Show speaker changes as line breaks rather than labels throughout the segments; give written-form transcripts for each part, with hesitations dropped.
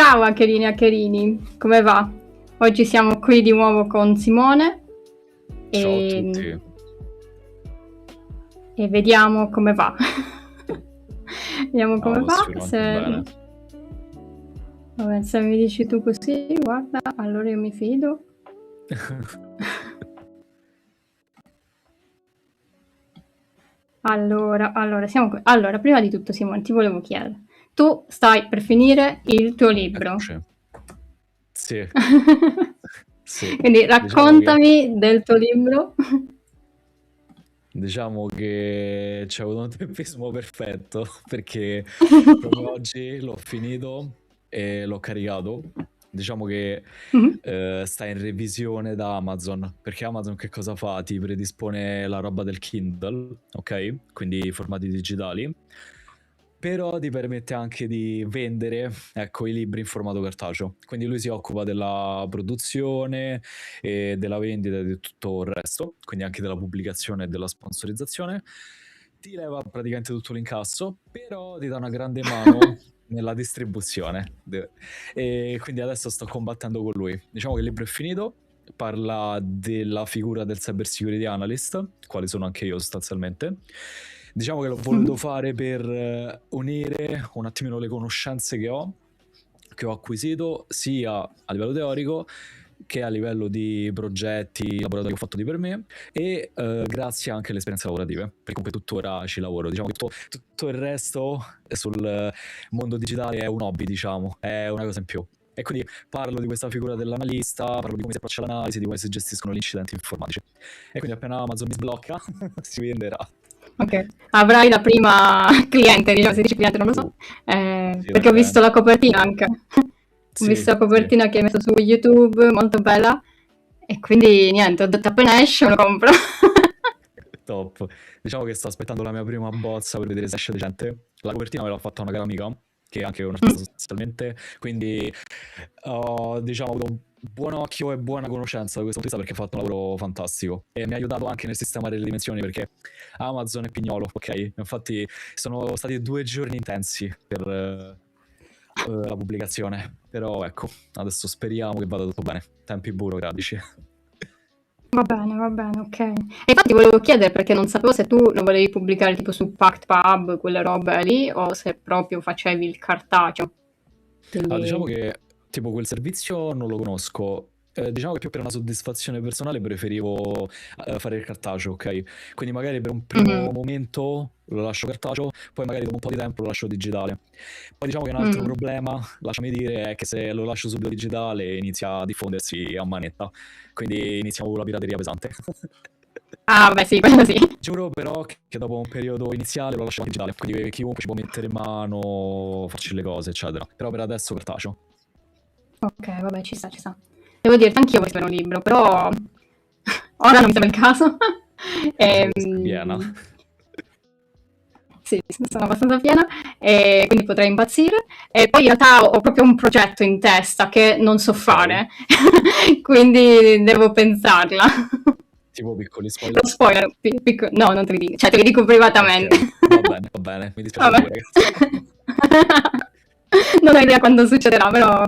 Ciao Haccherini e Haccherini, come va? Oggi siamo qui di nuovo con Simone
Ciao a
e,
tutti.
e vediamo come va. Vediamo come
Va
va.
sicuramente bene.
Vabbè, se mi dici tu così, guarda, allora io mi fido. Allora, siamo qui. Allora, prima di tutto, Simone, ti volevo chiedere. Tu stai per finire il tuo libro.
Eccoci. Sì, sì.
Quindi
Diciamo che,
raccontami del tuo libro.
diciamo che c'è avuto un tempismo perfetto perché proprio oggi l'ho finito e l'ho caricato. Diciamo che
Mhm.
sta in revisione da Amazon, perché Amazon che cosa fa? Ti predispone la roba del Kindle, ok? Quindi i formati digitali, però ti permette anche di vendere, ecco, i libri in formato cartaceo. Quindi lui si occupa della produzione e della vendita e di tutto il resto, quindi anche della pubblicazione e della sponsorizzazione. Ti leva praticamente tutto l'incasso, però ti dà una grande mano nella distribuzione. E quindi adesso sto combattendo con lui. Diciamo che il libro è finito, parla della figura del cyber security analyst, quale sono anche io sostanzialmente. Diciamo che l'ho voluto
Mhm.
fare per unire un attimino le conoscenze che ho acquisito sia a livello teorico che a livello di progetti, laboratori che ho fatto di per me e grazie anche alle esperienze lavorative, perché comunque tuttora ci lavoro. Diciamo che tutto il resto sul mondo digitale è un hobby, diciamo, è una cosa in più. E quindi parlo di questa figura dell'analista, parlo di come si approccia l'analisi, di come si gestiscono gli incidenti informatici. E quindi appena Amazon mi sblocca, si venderà.
Ok, avrai la prima cliente, diciamo, si dice cliente, non lo so,
Sì, la
perché ho visto
cliente.
la copertina anche. Ho
Sì,
visto la
sì,
copertina che hai messo su YouTube, molto bella, e quindi niente, ho detto appena esce me lo compro.
top. Diciamo che sto aspettando la mia prima bozza per vedere se esce decente. La copertina me l'ha fatta una cara amica, che è anche un artista
Mm.
sostanzialmente, quindi ho, diciamo, avuto un buon occhio e buona conoscenza da questo punto di vista perché ha fatto un lavoro fantastico e mi ha aiutato anche nel sistemare le dimensioni perché Amazon è pignolo, ok? Infatti sono stati 2 giorni intensi per la pubblicazione, però ecco, adesso speriamo che vada tutto bene. Tempi burocratici.
Va bene, ok. E infatti volevo chiedere perché non sapevo se tu lo volevi pubblicare tipo su PactPub, quelle robe lì, o se proprio facevi il cartaceo.
Ah, diciamo
Quindi...
che tipo quel servizio non lo conosco. Diciamo che più per una soddisfazione personale preferivo fare il cartaceo, ok? Quindi magari per un primo
Mhm.
momento lo lascio cartaceo, poi magari dopo un po' di tempo lo lascio digitale. Poi diciamo che un altro
Mm.
problema, lasciami dire, è che se lo lascio subito digitale inizia a diffondersi a manetta, quindi iniziamo con la pirateria pesante.
Ah, beh, sì, quello sì.
Giuro però che dopo un periodo iniziale lo lasciamo digitale, quindi chiunque ci può mettere in mano, farci le cose, eccetera. Però per adesso cartaceo.
Ok, vabbè, ci sta, ci sta. Devo dirti, anch'io vorrei scrivere un libro, però ora non mi sembra il caso.
Diciamo che sei piena.
Ehm, sì, sono abbastanza piena e quindi potrei impazzire. E poi in realtà ho proprio un progetto in testa che non so
Ok,
fare, quindi devo pensarla.
tipo piccoli
Lo
spoiler.
spoiler, no, non te lo dico, cioè te lo dico
Ok,
privatamente.
va bene, mi dispiace
Vabbè.
pure, ragazzi.
Non ho idea quando succederà, però
Ok,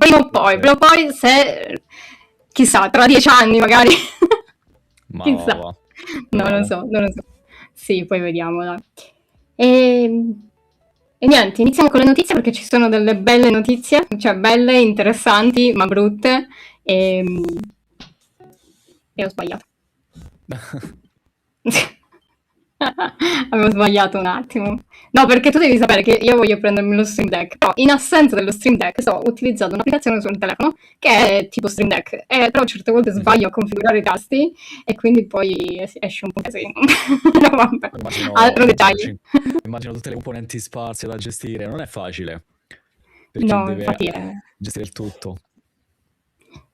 prima o poi se, chissà, tra 10 anni magari,
ma
chissà,
va,
no, non
proviamo.
so, non lo so. Sì, poi vediamo, dai. E, e niente, iniziamo con le notizie perché ci sono delle belle notizie, cioè belle, interessanti, ma brutte, e, e ho sbagliato. Avevo sbagliato un attimo. No, perché tu devi sapere che io voglio prendermi lo Stream Deck, però in assenza dello Stream Deck sto utilizzando un'applicazione sul telefono che è tipo Stream Deck, però certe volte
Mhm.
sbaglio a configurare i tasti e quindi poi esce un po' casino. No, vabbè,
Immagino,
altro dettaglio.
immagino tutte le componenti sparse da gestire, non è facile, per chi
No,
deve
infatti
gestire il tutto.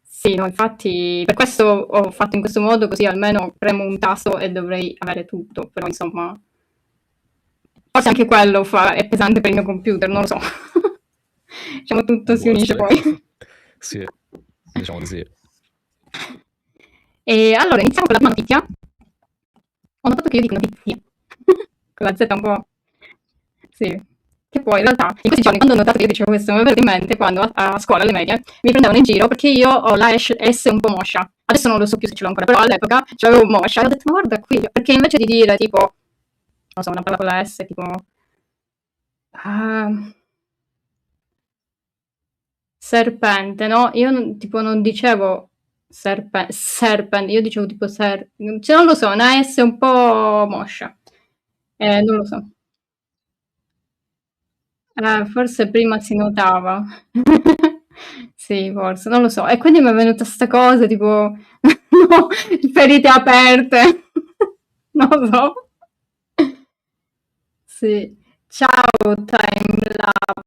sì, no, infatti per questo ho fatto in questo modo, così almeno premo un tasto e dovrei avere tutto, però insomma, forse anche quello è pesante per il mio computer, non lo so. Diciamo tutto si
Può
unisce
essere.
poi.
Sì, diciamo di sì.
E allora iniziamo con la prima notizia. Ho notato che io dico notizie con la Z un po'. Sì. Che poi in realtà in questi giorni, quando ho notato che io dicevo questo, mi è venuto in mente quando a scuola, alle medie, mi prendevano in giro perché io ho la S un po' moscia. Adesso non lo so più se ce l'ho ancora, però all'epoca c'avevo moscia e ho detto, ma guarda qui, perché invece di dire tipo, non so, una parola con la S, tipo... serpente, no? Io tipo non dicevo serpent, io dicevo tipo cioè, non lo so, una S un po' moscia. Non lo so. Forse prima si notava. Sì, forse, non lo so. E quindi mi è venuta sta cosa, tipo, no, ferite aperte. Non lo so. Sì. Ciao, Timelapse.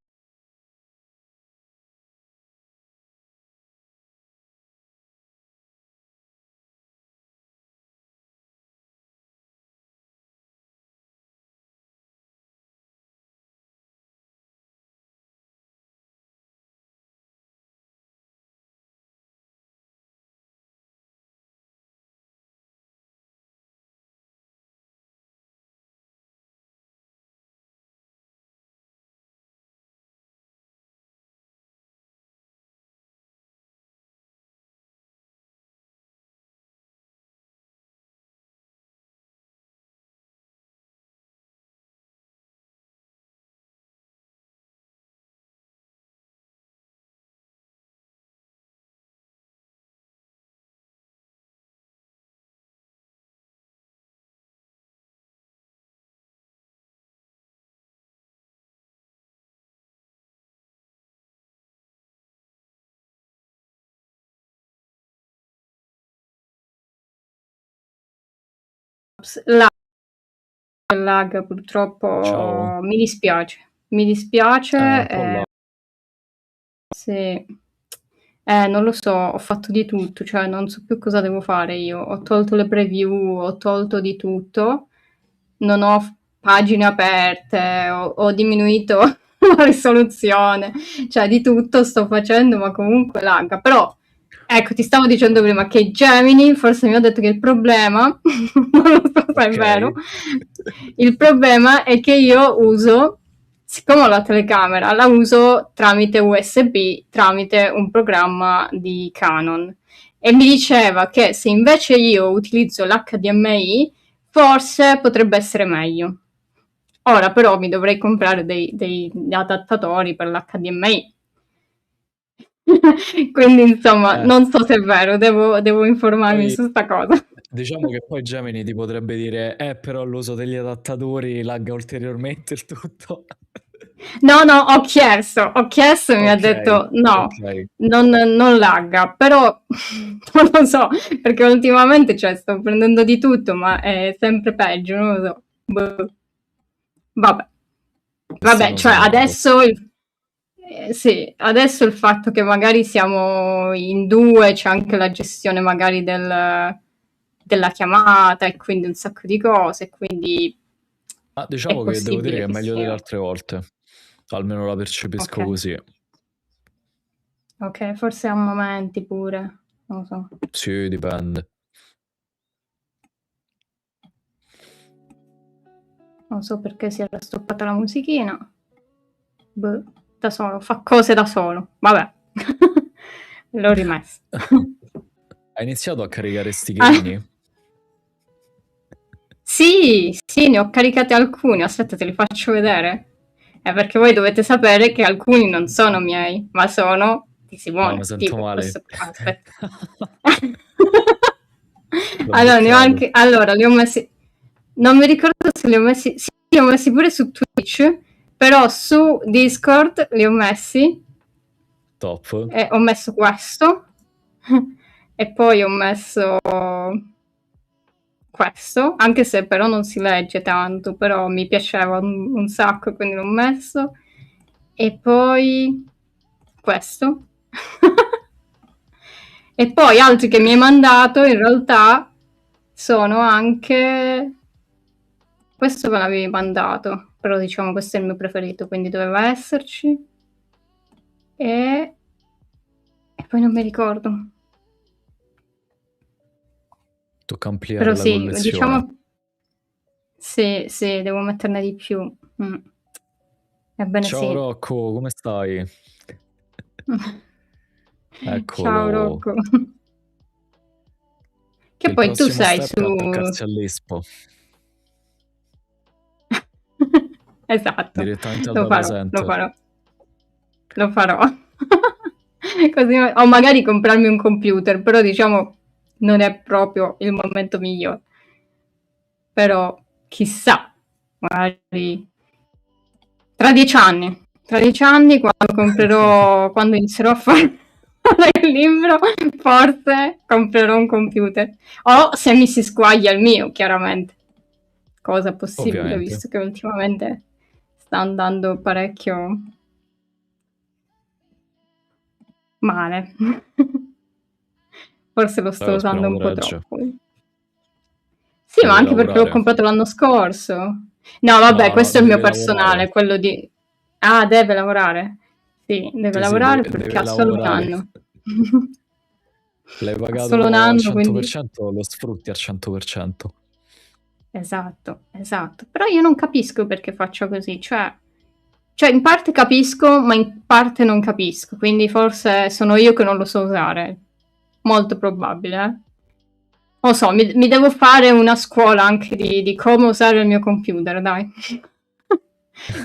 Lag
Ciao.
purtroppo mi dispiace. Mi dispiace,
Un po' là.
sì. Non lo so, ho fatto di tutto, cioè non so più cosa devo fare io. Ho tolto le preview, ho tolto di tutto, non ho pagine aperte, ho diminuito la risoluzione, cioè di tutto sto facendo, ma comunque lagga. Però, ecco, ti stavo dicendo prima che Gemini forse mi ha detto che il problema, non lo so se è
Ok.
vero, il problema è che io uso, siccome ho la telecamera, la uso tramite USB, tramite un programma di Canon. E mi diceva che se invece io utilizzo l'HDMI, forse potrebbe essere meglio. Ora però mi dovrei comprare dei adattatori per l'HDMI. Quindi insomma,
Eh,
non so se è vero, devo informarmi
poi
su sta cosa.
diciamo che poi Gemini ti potrebbe dire, però l'uso degli adattatori lagga ulteriormente il tutto.
No, no, ho chiesto e mi ha
Ok,
detto no,
ok.
non lagga, però non lo so, perché ultimamente cioè, sto prendendo di tutto, ma è sempre peggio, non lo so. Boh. Vabbè. Vabbè,
Destino
cioè
segnato.
sì, adesso il fatto che magari siamo in due, c'è anche la gestione magari della chiamata e quindi un sacco di cose, quindi
Ma
è
diciamo che devo dire
possibile
che è
che
meglio delle
sia.
altre volte. Almeno la
Ok,
percepisco così.
ok, forse a momenti pure, non lo so.
Sì, dipende.
Non so perché si era stoppata la musichina. Boh, da solo, fa cose da solo. Vabbè, l'ho rimessa.
Hai iniziato a caricare
Ah,
sticherini?
sì, sì, ne ho caricati alcuni. Aspetta, te li faccio vedere. Perché voi dovete sapere che alcuni non sono miei, ma sono di
No, mi
Simone.
sento
Tipo,
male.
questo qua, aspetta.
L'ho
Allora,
beccato.
li ho messi. Non mi ricordo se li ho messi. Sì, li ho messi pure su Twitch, però su Discord li ho messi.
Top.
E ho messo questo. E poi ho messo questo, anche se però non si legge tanto, però mi piaceva un sacco, quindi l'ho messo. E poi questo. E poi altri che mi hai mandato in realtà sono anche... Questo me l'avevi mandato, però diciamo questo è il mio preferito, quindi doveva esserci. E, e poi non mi ricordo.
Tocca ampliare
Però
la
sì,
collezione.
diciamo sì, sì, devo metterne di più. Mm. Ebbene
Ciao
sì.
Rocco, come stai?
Ciao
Eccolo.
Rocco. Che
Il
poi tu
prossimo
sei
step
su...
è attaccarsi all'Expo,
Esatto,
direttamente al
lo
data
farò, lo
center.
farò, lo farò. Così, o magari comprarmi un computer, però diciamo non è proprio il momento migliore. Però chissà, magari tra 10 anni quando inizierò a fare il libro, forse comprerò un computer. O se mi si squaglia il mio, chiaramente. Cosa possibile,
Ovviamente.
visto che ultimamente sta andando parecchio male. Forse lo sto usando
Speriamo
un po'
gregge.
troppo. Sì, ma
Deve
anche perché l'ho
lavorare.
comprato l'anno scorso. No, vabbè,
No, no,
questo è il mio
deve lavorare.
personale, quello di... Ah, deve lavorare. Sì, deve
Sì, sì,
lavorare perché
deve
ha solo un
lavorare.
anno.
L'hai
Ha solo un
pagato al
anno, quindi...
100%, lo sfrutti al 100%.
Esatto, esatto. Però io non capisco perché faccio così, cioè in parte capisco, ma in parte non capisco, quindi forse sono io che non lo so usare. Molto probabile, eh. Non lo so, mi devo fare una scuola anche di come usare il mio computer, dai.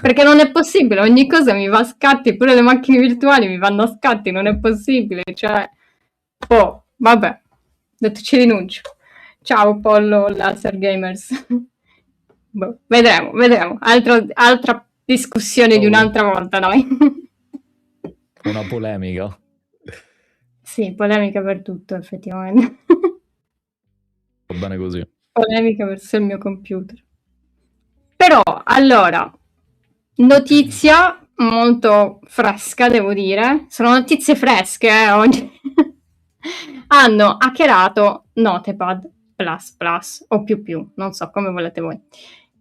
Perché non è possibile, ogni cosa mi va a scatti, pure le macchine virtuali mi vanno a scatti, non è possibile, cioè... Oh, vabbè, ho detto ci rinuncio. Ciao Pollo Laser Gamers. Boh, vedremo, vedremo. Altra discussione di
Oh,
un'altra volta, dai.
una polemica.
Sì, polemica per tutto, effettivamente.
Va bene così.
Polemica verso il mio computer. Però, allora, notizia molto fresca, devo dire. Sono notizie fresche, oggi. Hanno hackerato Notepad++, o più, non so come volete voi.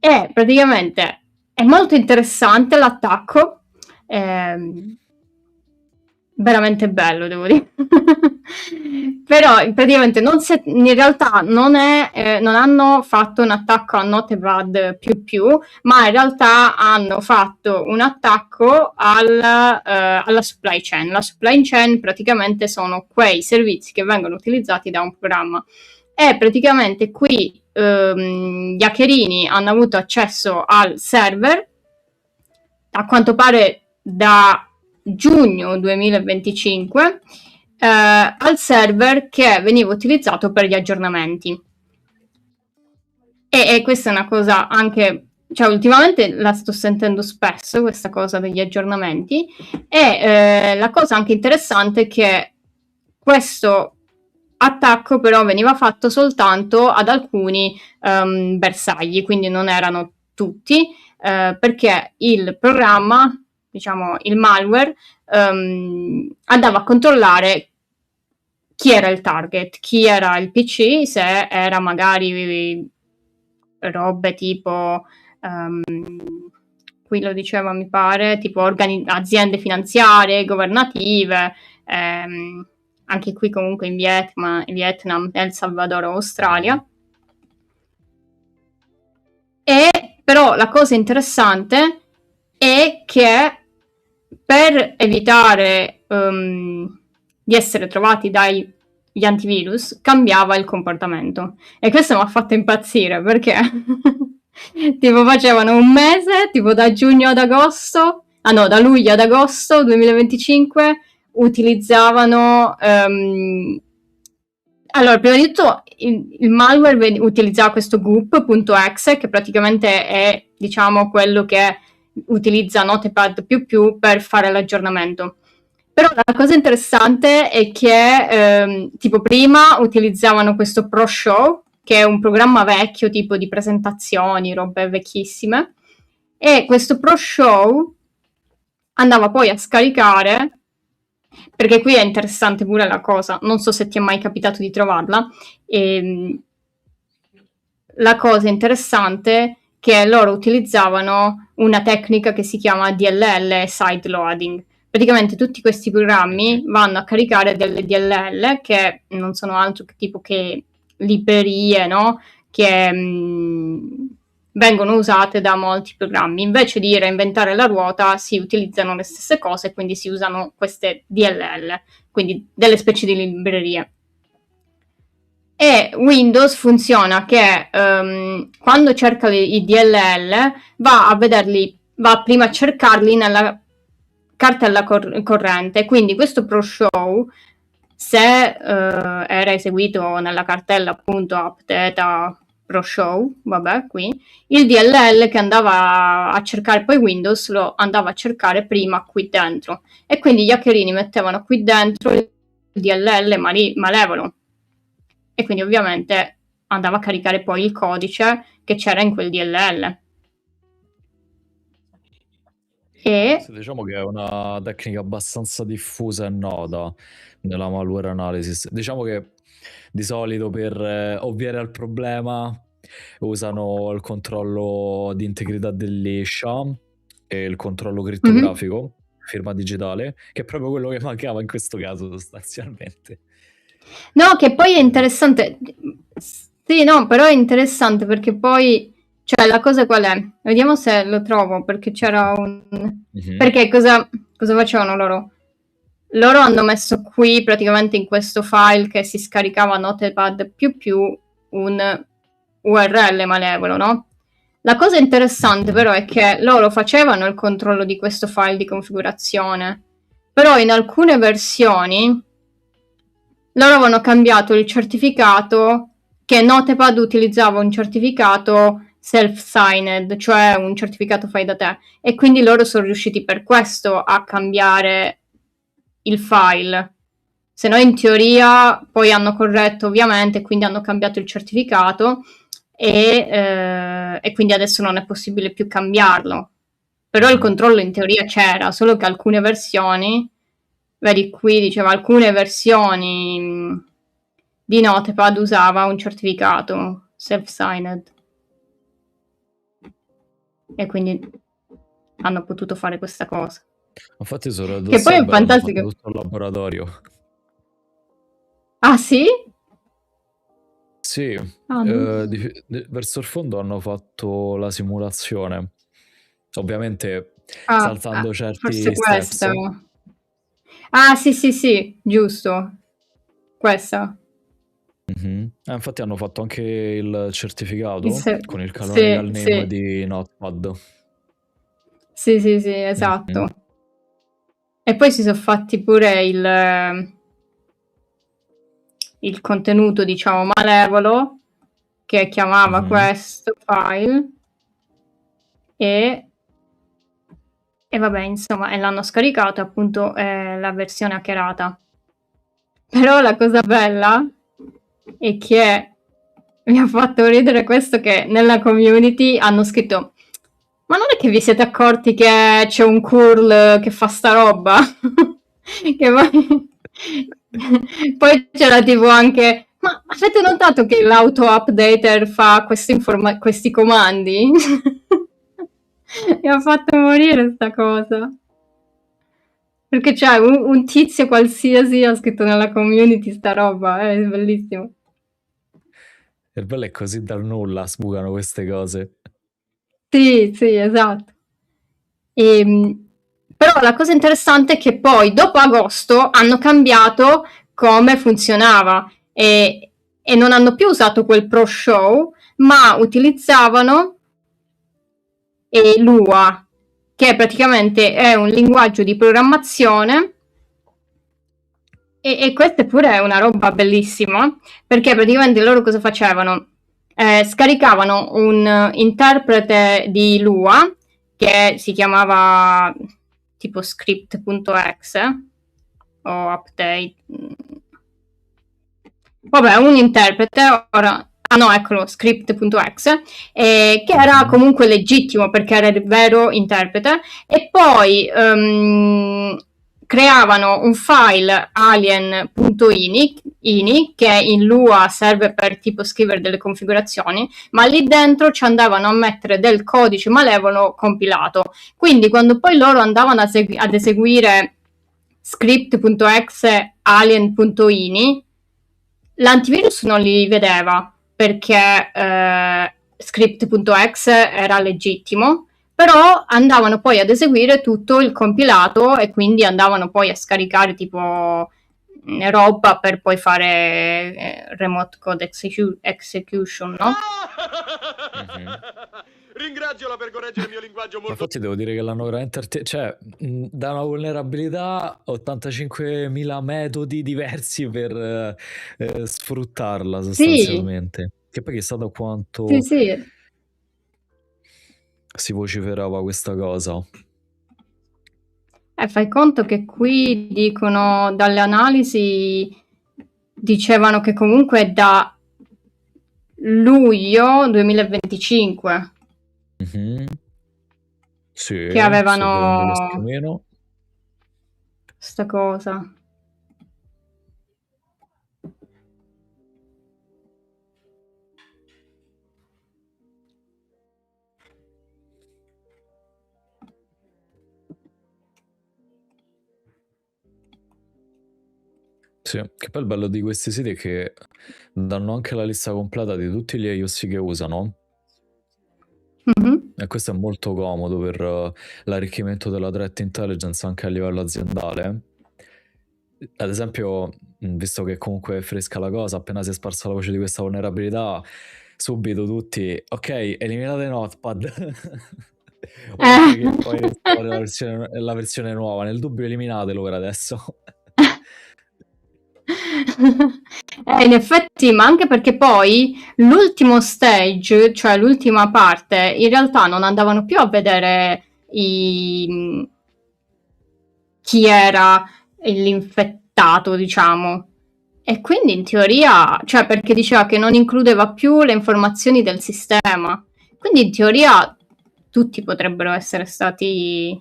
E praticamente è molto interessante l'attacco, ehm, veramente bello, devo dire. Però praticamente in realtà non hanno fatto un attacco a Notepad++, ma in realtà hanno fatto un attacco alla supply chain. La supply chain praticamente sono quei servizi che vengono utilizzati da un programma. E praticamente qui gli hackerini hanno avuto accesso al server, a quanto pare da giugno 2025, al server che veniva utilizzato per gli aggiornamenti. E questa è una cosa anche, cioè ultimamente la sto sentendo spesso, questa cosa degli aggiornamenti, e la cosa anche interessante è che questo attacco però veniva fatto soltanto ad alcuni bersagli, quindi non erano tutti, perché il programma, diciamo il malware, andava a controllare chi era il target, chi era il PC, se era magari robe tipo, qui lo diceva mi pare, tipo aziende finanziarie, governative, anche qui comunque in Vietnam, El Salvador, Australia. E però la cosa interessante è che per evitare di essere trovati dagli antivirus cambiava il comportamento. E questo mi ha fatto impazzire perché tipo facevano un mese, tipo da giugno ad agosto, da luglio ad agosto 2025 utilizzavano allora, prima di tutto il malware utilizzava questo goop.exe che praticamente è, diciamo, quello che utilizza Notepad++ per fare l'aggiornamento. Però la cosa interessante è che, tipo prima utilizzavano questo ProShow, che è un programma vecchio, tipo di presentazioni, robe vecchissime, e questo ProShow andava poi a scaricare, perché qui è interessante pure la cosa, non so se ti è mai capitato di trovarla, la cosa interessante è che loro utilizzavano una tecnica che si chiama DLL, side loading. Praticamente tutti questi programmi vanno a caricare delle DLL che non sono altro che tipo che librerie, no? Che vengono usate da molti programmi. Invece di reinventare la ruota si utilizzano le stesse cose, quindi si usano queste DLL, quindi delle specie di librerie. E Windows funziona che quando cerca i DLL va prima a cercarli nella cartella corrente, quindi questo ProShow, se era eseguito nella cartella appunto appdata ProShow, vabbè, qui, il DLL che andava a cercare poi Windows lo andava a cercare prima qui dentro, e quindi gli hackerini mettevano qui dentro il DLL malevolo, e quindi ovviamente andava a caricare poi il codice che c'era in quel DLL. E
Diciamo che è una tecnica abbastanza diffusa e nota nella malware analysis. Diciamo che di solito per ovviare al problema usano il controllo di integrità degli SHA e il controllo crittografico, firma digitale, che è proprio quello che mancava in questo caso sostanzialmente.
No, che poi è interessante. Sì, no, però è interessante perché poi, cioè, la cosa qual è? Vediamo se lo trovo, perché c'era un... Perché cosa facevano loro? Loro hanno messo qui, praticamente in questo file che si scaricava Notepad++, un URL malevolo, no? La cosa interessante però è che loro facevano il controllo di questo file di configurazione, però in alcune versioni loro avevano cambiato il certificato, che Notepad utilizzava un certificato self-signed, cioè un certificato fai da te, e quindi loro sono riusciti per questo a cambiare il file. Se no in teoria poi hanno corretto ovviamente, quindi hanno cambiato il certificato e quindi adesso non è possibile più cambiarlo. Però il controllo in teoria c'era, solo che alcune versioni, vedi qui diceva alcune versioni di Notepad usava un certificato self-signed e quindi hanno potuto fare questa cosa.
Infatti sono
Che poi è fantastico.
hanno fatto tutto il laboratorio.
Ah sì?
Sì, verso il fondo hanno fatto la simulazione, ovviamente saltando certi
forse
steps.
questa. Ah sì, giusto. Questa.
Infatti hanno fatto anche il certificato con il
Sì,
canonical name
sì.
di Notepad.
Sì, esatto. E poi si sono fatti pure il contenuto, diciamo, malevolo, che chiamava questo file, e vabbè, insomma, e l'hanno scaricato, appunto, la versione hackerata. Però la cosa bella è che mi ha fatto ridere questo, che nella community hanno scritto: ma non è che vi siete accorti che c'è un curl che fa sta roba? Che poi c'era tipo anche: ma avete notato che l'auto updater fa questi comandi? Mi ha fatto morire sta cosa. Perché c'è un tizio qualsiasi ha scritto nella community sta roba, è bellissimo.
Il bello è così dal nulla sbucano queste cose.
Sì, esatto. Però la cosa interessante è che poi dopo agosto hanno cambiato come funzionava e non hanno più usato quel ProShow, ma utilizzavano Lua, che praticamente è un linguaggio di programmazione, e questa pure è una roba bellissima, perché praticamente loro cosa facevano? Scaricavano un interprete di Lua che si chiamava tipo script.exe o update. Vabbè, un interprete, ora... Ah no, eccolo, script.exe, che era comunque legittimo perché era il vero interprete, e poi creavano un file alien.ini che in Lua serve per tipo scrivere delle configurazioni, ma lì dentro ci andavano a mettere del codice malevolo compilato. Quindi quando poi loro andavano ad eseguire script.exe alien.ini, l'antivirus non li vedeva perché script.exe era legittimo, però andavano poi ad eseguire tutto il compilato e quindi andavano poi a scaricare tipo roba per poi fare remote code execution, no?
Mm-hmm. Ringraziola per correggere il mio linguaggio molto...
Infatti devo dire che l'hanno veramente... cioè, da una vulnerabilità 85.000 metodi diversi per sfruttarla sostanzialmente. Sì. Che poi chissà da quanto
sì.
si vociferava questa cosa.
Fai conto che qui dicono, dalle analisi, dicevano che comunque è da luglio 2025
sì,
che avevano
lo schemino.
sta cosa.
Sì, che poi il bello di questi siti è che danno anche la lista completa di tutti gli IOC che usano. E questo è molto comodo per l'arricchimento della threat intelligence anche a livello aziendale. Ad esempio, visto che comunque è fresca la cosa, appena si è sparsa la voce di questa vulnerabilità, subito tutti, ok, eliminate Notepad. Oltre che poi installare la versione nuova, nel dubbio eliminatelo per adesso.
In effetti, ma anche perché poi l'ultimo stage, cioè l'ultima parte, in realtà non andavano più a vedere chi era l'infettato, diciamo. E quindi in teoria, cioè perché diceva che non includeva più le informazioni del sistema. Quindi in teoria tutti potrebbero essere stati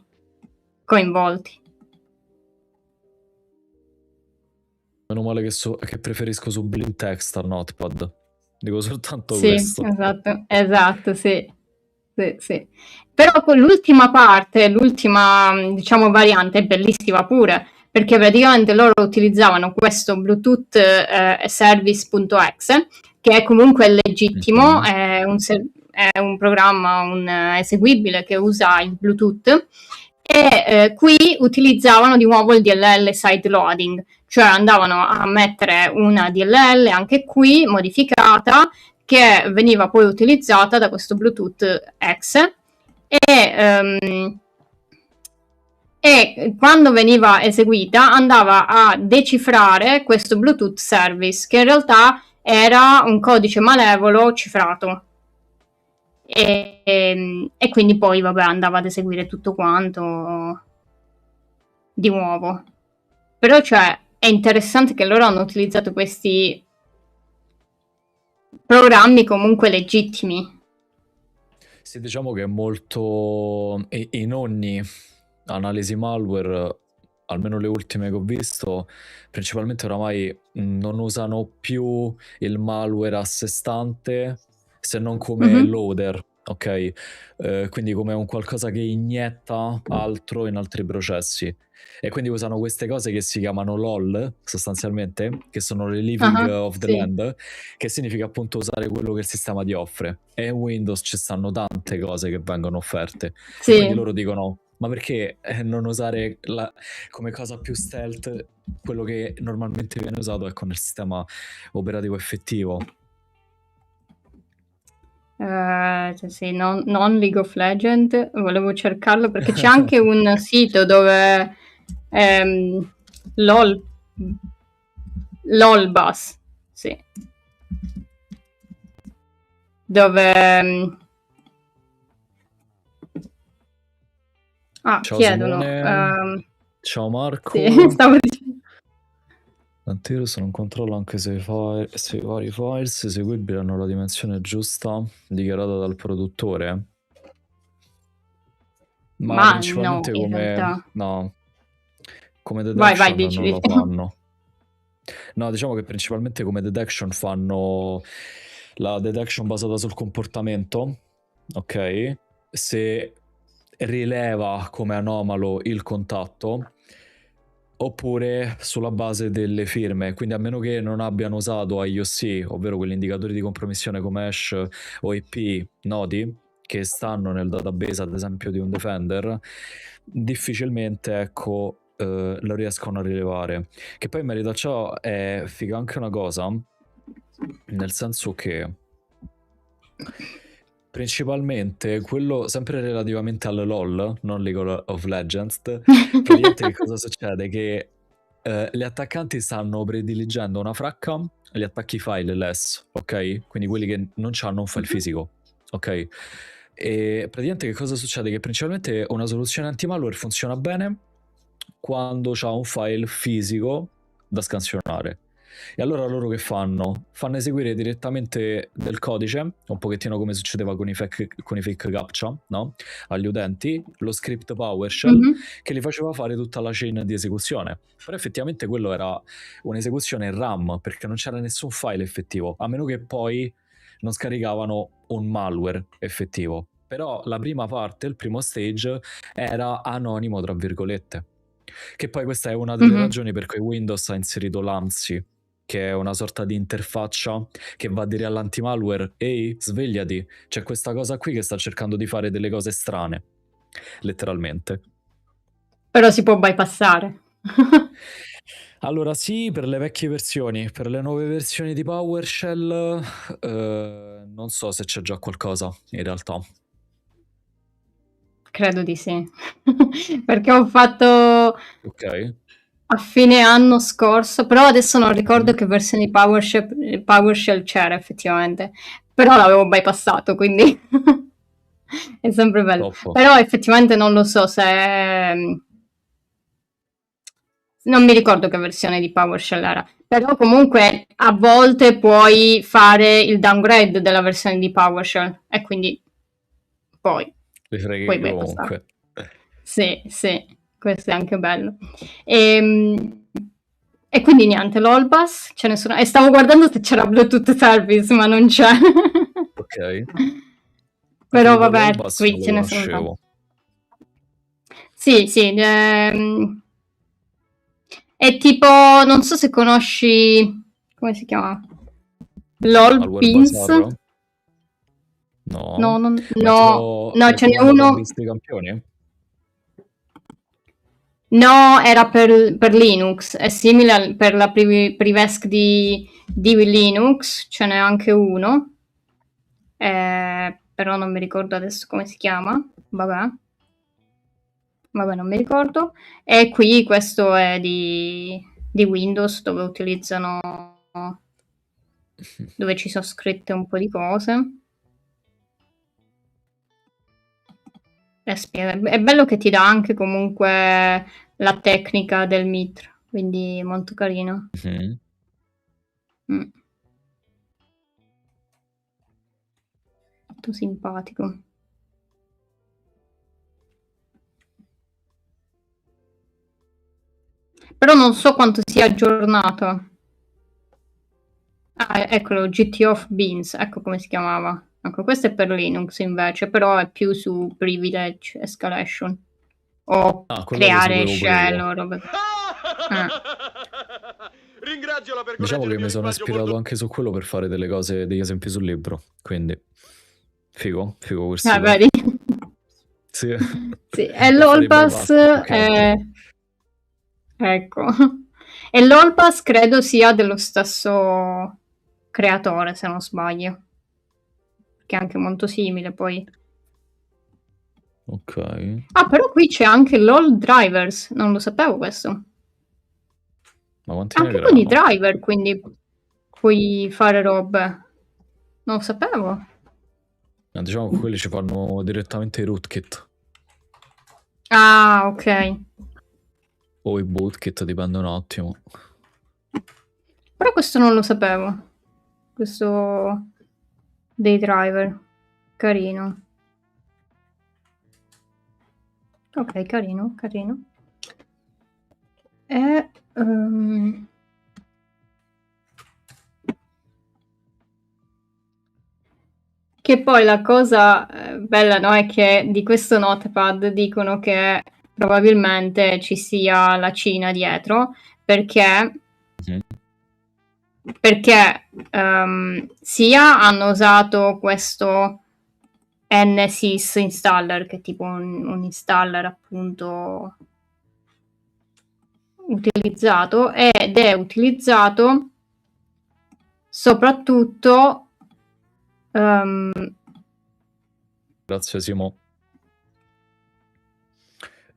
coinvolti.
Meno male che preferisco su Blind Text a Notepad. Dico soltanto
sì,
questo.
Esatto, sì. Sì. Però con l'ultima parte, l'ultima, diciamo, variante è bellissima pure, perché praticamente loro utilizzavano questo Bluetooth service.exe, che è comunque legittimo, è un programma, un eseguibile che usa il Bluetooth, e qui utilizzavano di nuovo il DLL side loading, cioè andavano a mettere una DLL anche qui modificata, che veniva poi utilizzata da questo Bluetooth X e quando veniva eseguita andava a decifrare questo Bluetooth service, che in realtà era un codice malevolo cifrato. E quindi poi vabbè, andava ad eseguire tutto quanto di nuovo. Però cioè è interessante che loro hanno utilizzato questi programmi comunque legittimi.
Sì, diciamo che è molto... in ogni analisi malware, almeno le ultime che ho visto, principalmente oramai non usano più il malware a sé stante, se non come loader, ok? Quindi come un qualcosa che inietta altro in altri processi. E quindi usano queste cose che si chiamano LOL, sostanzialmente, che sono le living of the land, che significa appunto usare quello che il sistema ti offre. E in Windows ci stanno tante cose che vengono offerte. E quindi loro dicono, ma perché non usare come cosa più stealth quello che normalmente viene usato con il sistema operativo effettivo?
Sì, non League of Legends, volevo cercarlo perché c'è anche un sito dove LOLbus, sì, dove
ciao
chiedono
ciao Marco,
sì, stavo dicendo
l'antivirus non controlla anche se i vari files eseguibili hanno la dimensione giusta dichiarata dal produttore, ma principalmente
no, in realtà.
no, come detection
vai,
non lo fanno. No, diciamo che principalmente come detection fanno la detection basata sul comportamento, ok? Se rileva come anomalo il contatto, oppure sulla base delle firme, quindi a meno che non abbiano usato IOC, ovvero quegli indicatori di compromissione come hash o IP noti che stanno nel database ad esempio di un Defender, difficilmente ecco lo riescono a rilevare. Che poi in merito a ciò è figa anche una cosa, nel senso che principalmente quello sempre relativamente al LoL, non League of Legends, praticamente che cosa succede? Che gli attaccanti stanno prediligendo una fracca, gli attacchi fileless, ok? Quindi quelli che non hanno un file fisico, ok? E praticamente che cosa succede? Che principalmente una soluzione anti-malware funziona bene quando c'ha un file fisico da scansionare. E allora loro che fanno? Fanno eseguire direttamente del codice, un pochettino come succedeva con i fake captcha, no? Agli utenti, lo script PowerShell
Mhm.
che li faceva fare tutta la chain di esecuzione. Però effettivamente quello era un'esecuzione in RAM, perché non c'era nessun file effettivo, a meno che poi non scaricavano un malware effettivo. Però la prima parte, il primo stage, era anonimo, tra virgolette. Che poi questa è una delle
Mhm.
ragioni per cui Windows ha inserito l'ANSI, che è una sorta di interfaccia che va a dire all'antimalware: ehi, svegliati, c'è questa cosa qui che sta cercando di fare delle cose strane, letteralmente.
Però si può bypassare.
Allora sì, per le vecchie versioni, per le nuove versioni di PowerShell non so se c'è già qualcosa in realtà.
Credo di sì. Perché ho fatto
Ok.
a fine anno scorso, però adesso non ricordo
Mhm.
che versione di PowerShell c'era effettivamente, però l'avevo bypassato, quindi è sempre bello.
Top.
Però effettivamente non lo so se... Non mi ricordo che versione di PowerShell era, però comunque a volte puoi fare il downgrade della versione di PowerShell e quindi poi
Le
puoi
freghi
bypassare.
comunque.
Sì, sì, questo è anche bello. E quindi niente, l'Olbas, ce ne sono... E stavo guardando se c'era Bluetooth Service, ma non c'è.
Ok. Anche
Però
tipo
vabbè,
l'Olbas
qui
non lo
ce ne sono tanti.
conoscevo.
Sì, sì, è tipo, non so se conosci, come si chiama? LOL
Malware
Pins?
Bazaar?
No,
No. Ma è
no,
tipo
no,
per
ce n'è
comando
uno.
database dei campioni?
No, era per Linux, è simile per la Privesc di Linux, ce n'è anche uno, però non mi ricordo adesso come si chiama, vabbè, non mi ricordo. E qui questo è di Windows, dove ci sono scritte un po' di cose. È bello che ti dà anche comunque la tecnica del MITR, quindi molto carino.
Mhm.
Mm, molto simpatico. Però non so quanto sia aggiornato. Ah, eccolo, GT of Beans, ecco come si chiamava. Ecco, questo è per Linux invece, però è più su privilege escalation o
Ah, quello lo
creare
seguivo pure
shell
io.
o robe. Ah.
Ringraziola per
Diciamo
correggere
che
il mio
mi sono
linguaggio
ispirato
volgo.
anche su quello per fare delle cose, degli esempi sul libro. Quindi, figo questo.
Vedi?
Sì.
Sì, e
Per fare i
l'Olpas,
bypass più che altro.
ecco, e l'Olpas credo sia dello stesso creatore, se non sbaglio, che è anche molto simile poi.
Ok.
Ah, però qui c'è anche LOL Drivers, non lo sapevo questo.
Ma quanti ne
Anche con i
creano?
driver, quindi puoi fare robe. Non lo sapevo.
Diciamo che quelli ci fanno direttamente i rootkit.
Ah, ok.
O i bootkit, dipende un attimo.
Però questo non lo sapevo. Questo dei driver. Carino. Ok, carino, carino. E, che poi la cosa bella, no, è che di questo notepad dicono che probabilmente ci sia la Cina dietro, perché
Mhm.
sia hanno usato questo NSys installer, che è tipo un installer appunto utilizzato, ed è utilizzato soprattutto
Grazie Simo.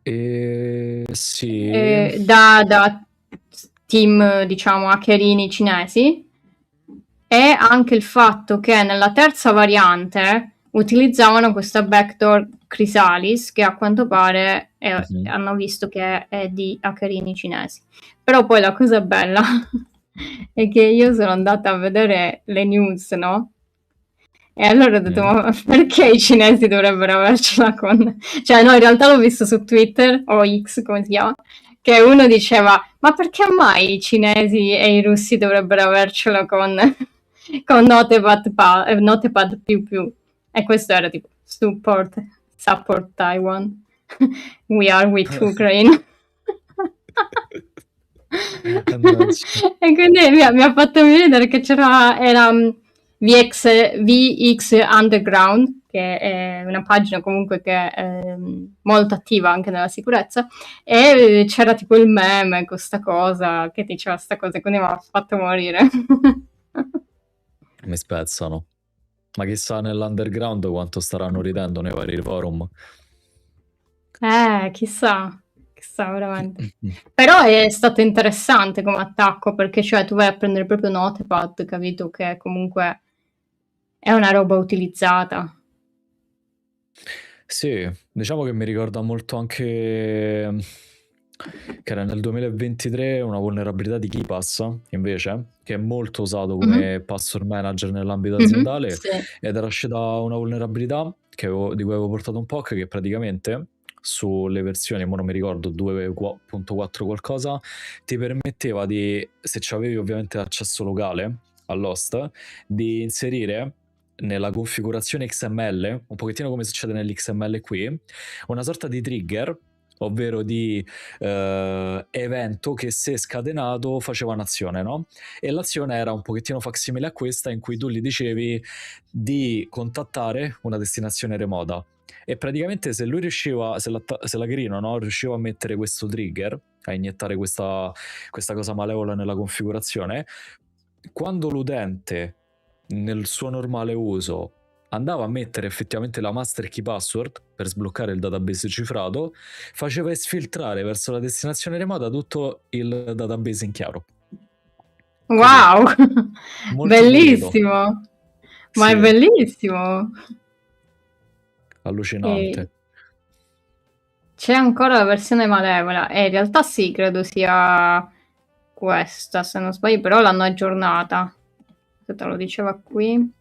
Sì.
da team, diciamo, hackerini cinesi, e anche il fatto che nella terza variante utilizzavano questa backdoor Chrysalis, che a quanto pare
Mhm.
hanno visto che è di hackerini cinesi. Però poi la cosa bella è che io sono andata a vedere le news, no? E allora ho detto,
Mm.
ma perché i cinesi dovrebbero avercela con... Cioè, no, in realtà l'ho visto su Twitter, o X, come si chiama, che uno diceva, ma perché mai i cinesi e i russi dovrebbero avercela con Notepad++? E questo era tipo, support Taiwan, we are with Ukraine.
Mannaggia.
E quindi mi ha fatto vedere che era VX Underground, che è una pagina comunque che è molto attiva anche nella sicurezza, e c'era tipo il meme con sta cosa che diceva sta cosa, quindi mi ha fatto morire.
Mi spezzano. Ma chissà nell'underground quanto staranno ridendo nei vari forum.
Chissà, chissà veramente. Però è stato interessante come attacco, perché cioè tu vai a prendere proprio Notepad, capito? Che comunque è una roba utilizzata.
Sì, diciamo che mi ricorda molto anche che era nel 2023 una vulnerabilità di KeePass, invece, che è molto usato come password manager nell'ambito aziendale,
Sì.
ed era uscita una vulnerabilità di cui avevo portato un POC, che praticamente sulle versioni, ora non mi ricordo, 2.4 qualcosa, ti permetteva di, se avevi ovviamente accesso locale all'host, di inserire nella configurazione XML, un pochettino come succede nell'XML qui, una sorta di trigger, ovvero di evento che, se scatenato, faceva un'azione, no? E l'azione era un pochettino facsimile a questa, in cui tu gli dicevi di contattare una destinazione remota, e praticamente se lui riusciva, se l'hackerino, no, riusciva a mettere questo trigger, a iniettare questa cosa malevola nella configurazione, quando l'utente nel suo normale uso andava a mettere effettivamente la master key password per sbloccare il database cifrato, faceva esfiltrare verso la destinazione remota tutto il database in chiaro. Così.
Wow,
Molto
bellissimo, ma è
sì,
bellissimo.
allucinante.
E c'è ancora la versione malevola, e in realtà sì, credo sia questa, se non sbaglio, però l'hanno aggiornata. Aspetta, lo diceva qui.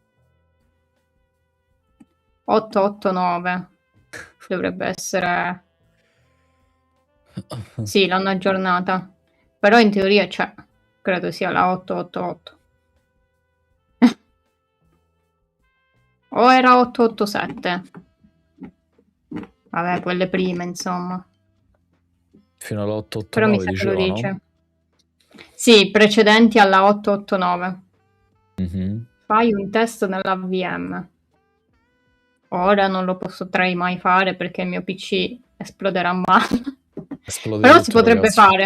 889 dovrebbe essere. Sì, l'hanno aggiornata, però in teoria c'è, credo sia la 888. O era 887. Vabbè, quelle prime, insomma.
Fino alla
Però mi
889
sa che lo
diceva,
dice.
no?
Sì, precedenti alla 889.
Mhm.
Fai un test nella VM. Ora non lo potrei mai fare perché il mio PC esploderà male.
Esplode
Però si
tutto,
potrebbe
ragazzi.
fare.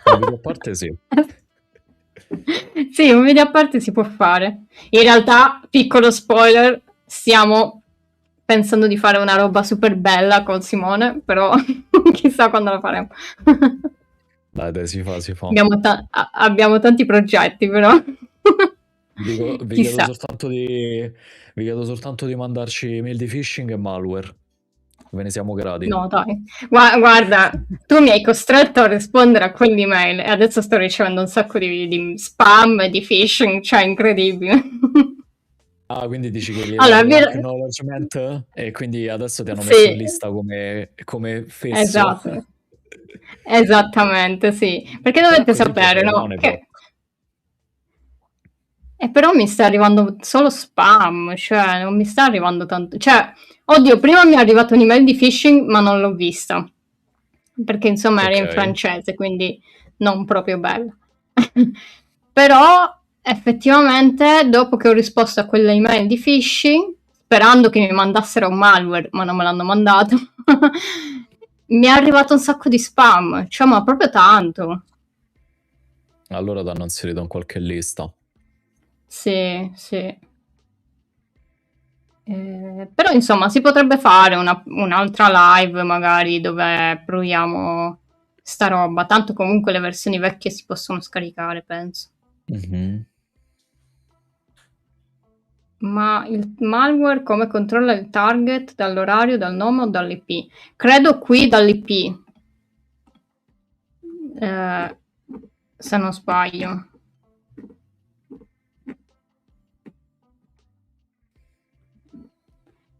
Un video a parte, sì.
Sì, un video a parte si può fare. In realtà, piccolo spoiler, stiamo pensando di fare una roba super bella con Simone, però chissà quando la faremo.
Dai, si fa, si fa.
Abbiamo tanti progetti, però.
Vi chiedo
Chissà.
soltanto di mandarci mail di phishing e malware. Ve ne siamo grati.
No, dai. Guarda, tu mi hai costretto a rispondere a quell'email e adesso sto ricevendo un sacco di spam e di phishing, cioè incredibile.
Ah, quindi dici che gli hai
Allora,
dato l'acknowledgement e quindi adesso ti hanno messo in
sì,
lista come fesso.
esatto. Esattamente, sì. Perché
Però
dovete
così
sapere,
piace
no?
Moneybot.
E però mi sta arrivando solo spam, cioè non mi sta arrivando tanto. Cioè, oddio, prima mi è arrivata un'email di phishing, ma non l'ho vista. Perché insomma era in
Ok.
francese, quindi non proprio bella. Però effettivamente dopo che ho risposto a quella email di phishing, sperando che mi mandassero un malware, ma non me l'hanno mandato, mi è arrivato un sacco di spam, cioè ma proprio tanto.
Allora t'hanno inserito in qualche lista.
Sì, sì. Però insomma si potrebbe fare un'altra live magari dove proviamo sta roba, tanto comunque le versioni vecchie si possono scaricare, penso.
Mhm.
Ma il malware come controlla il target dall'orario, dal nome o dall'IP? Credo qui dall'IP, se non sbaglio.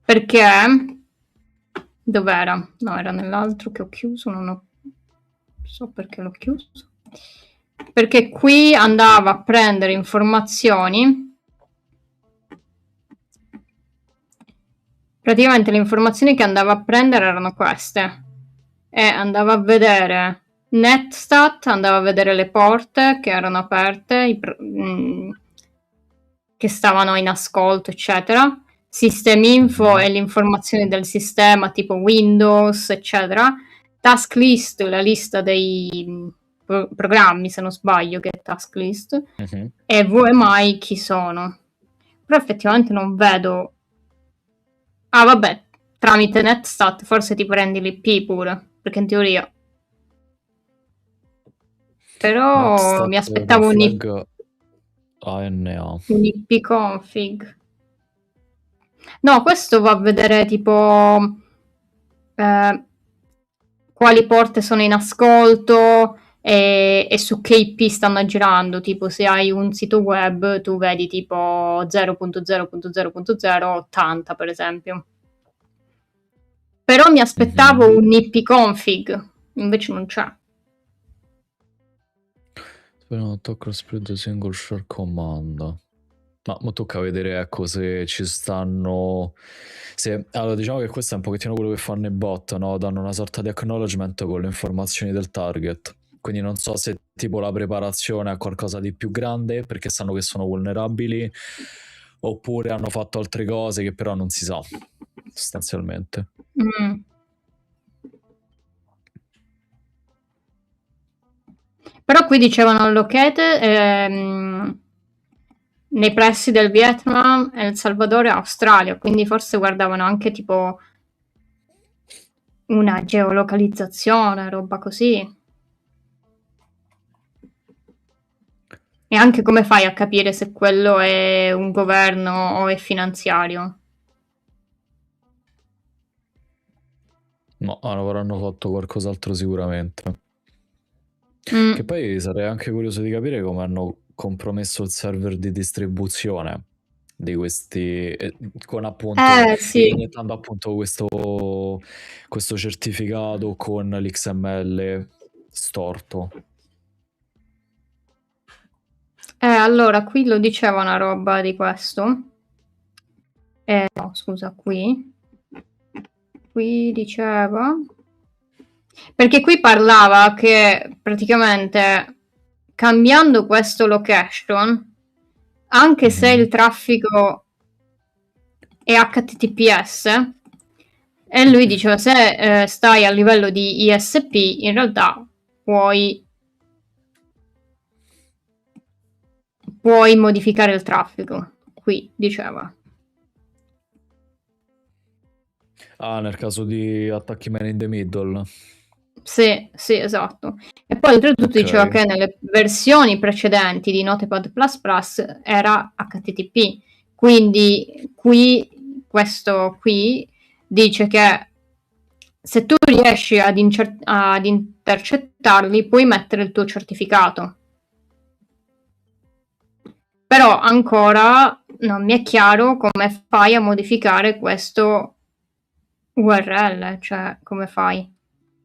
Perché? Dov'era? No, era nell'altro che ho chiuso, non so perché l'ho chiuso. Perché qui andava a prendere informazioni. Praticamente le informazioni che andava a prendere erano queste. E andava a vedere Netstat, andava a vedere le porte che erano aperte, che stavano in ascolto, eccetera. System info e le informazioni del sistema, tipo Windows, eccetera. Task list, la lista dei programmi, se non sbaglio, che è task list.
Mhm.
E VMI chi sono. Però effettivamente non vedo. Ah, vabbè, tramite Netstat forse ti prendi l'IP pure, perché in teoria. Però
Netstat
mi
con
aspettavo
flag ANA.
un IP config. No, questo va a vedere tipo eh, quali porte sono in ascolto e su che IP stanno girando. Tipo se hai un sito web tu vedi tipo 0.0.0.0 per esempio. Però mi aspettavo
Mhm.
un IP config, invece non c'è.
Spero tocca spread single share command. Ma tocca vedere, ecco, se ci stanno. Allora, diciamo che questo è un pochettino quello che fanno i bot, no? Danno una sorta di acknowledgement con le informazioni del target. Quindi non so se tipo la preparazione è qualcosa di più grande perché sanno che sono vulnerabili, oppure hanno fatto altre cose che però non si sa, sostanzialmente.
Mm. Però qui dicevano located nei pressi del Vietnam, El Salvador e Australia, quindi forse guardavano anche tipo una geolocalizzazione, roba così. E anche come fai a capire se quello è un governo o è finanziario?
No, avranno fatto qualcos'altro sicuramente. Che
Mm.
poi sarei anche curioso di capire come hanno compromesso il server di distribuzione di questi, con appunto,
Sì.
iniettando appunto questo certificato con l'XML storto.
Allora, qui lo diceva una roba di questo. No, scusa, qui. Qui diceva. Perché qui parlava che praticamente cambiando questo location, anche se il traffico è HTTPS, e lui diceva se stai a livello di ISP, in realtà puoi modificare il traffico. Qui diceva.
Ah, nel caso di attacchi man in the middle.
Sì, sì, esatto. E poi oltretutto
Ok.
diceva che nelle versioni precedenti di Notepad++ era HTTP, quindi questo qui dice che se tu riesci ad intercettarli puoi mettere il tuo certificato. Però ancora non mi è chiaro come fai a modificare questo URL, cioè come fai?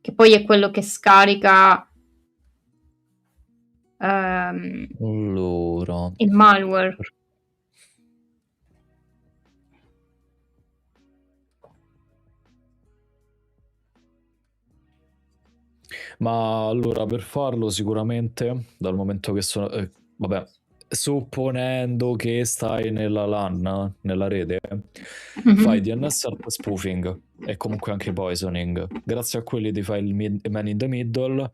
Che poi è quello che scarica
Allora,
il malware.
Ma allora, per farlo sicuramente, dal momento che sono... vabbè, supponendo che stai nella LAN, nella rete, fai
Mhm.
DNS ARP spoofing e comunque anche poisoning. Grazie a quelli ti fai il man in the middle.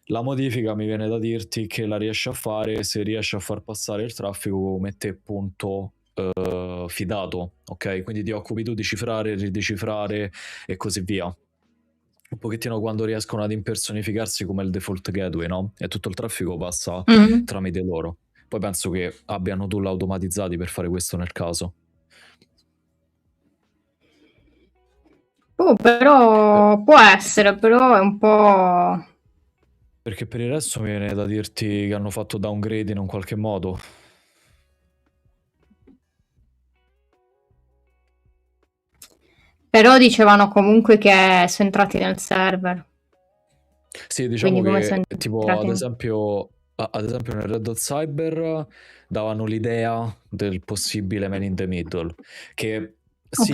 La modifica mi viene da dirti che la riesci a fare se riesci a far passare il traffico come te punto fidato, ok? Quindi ti occupi tu di cifrare, ridecifrare e così via. Un pochettino quando riescono ad impersonificarsi come il default gateway, no? E tutto il traffico passa
Mhm.
tramite loro. Poi penso che abbiano tool automatizzati per fare questo nel caso.
Però può essere, però è un po'...
Perché per il resto mi viene da dirti che hanno fatto downgrade in un qualche modo.
Però dicevano comunque che sono entrati nel server.
Sì, diciamo
Quindi come sono
che tipo
entrati...
ad esempio nel Red Hot Cyber davano l'idea del possibile man in the middle, che
Ok.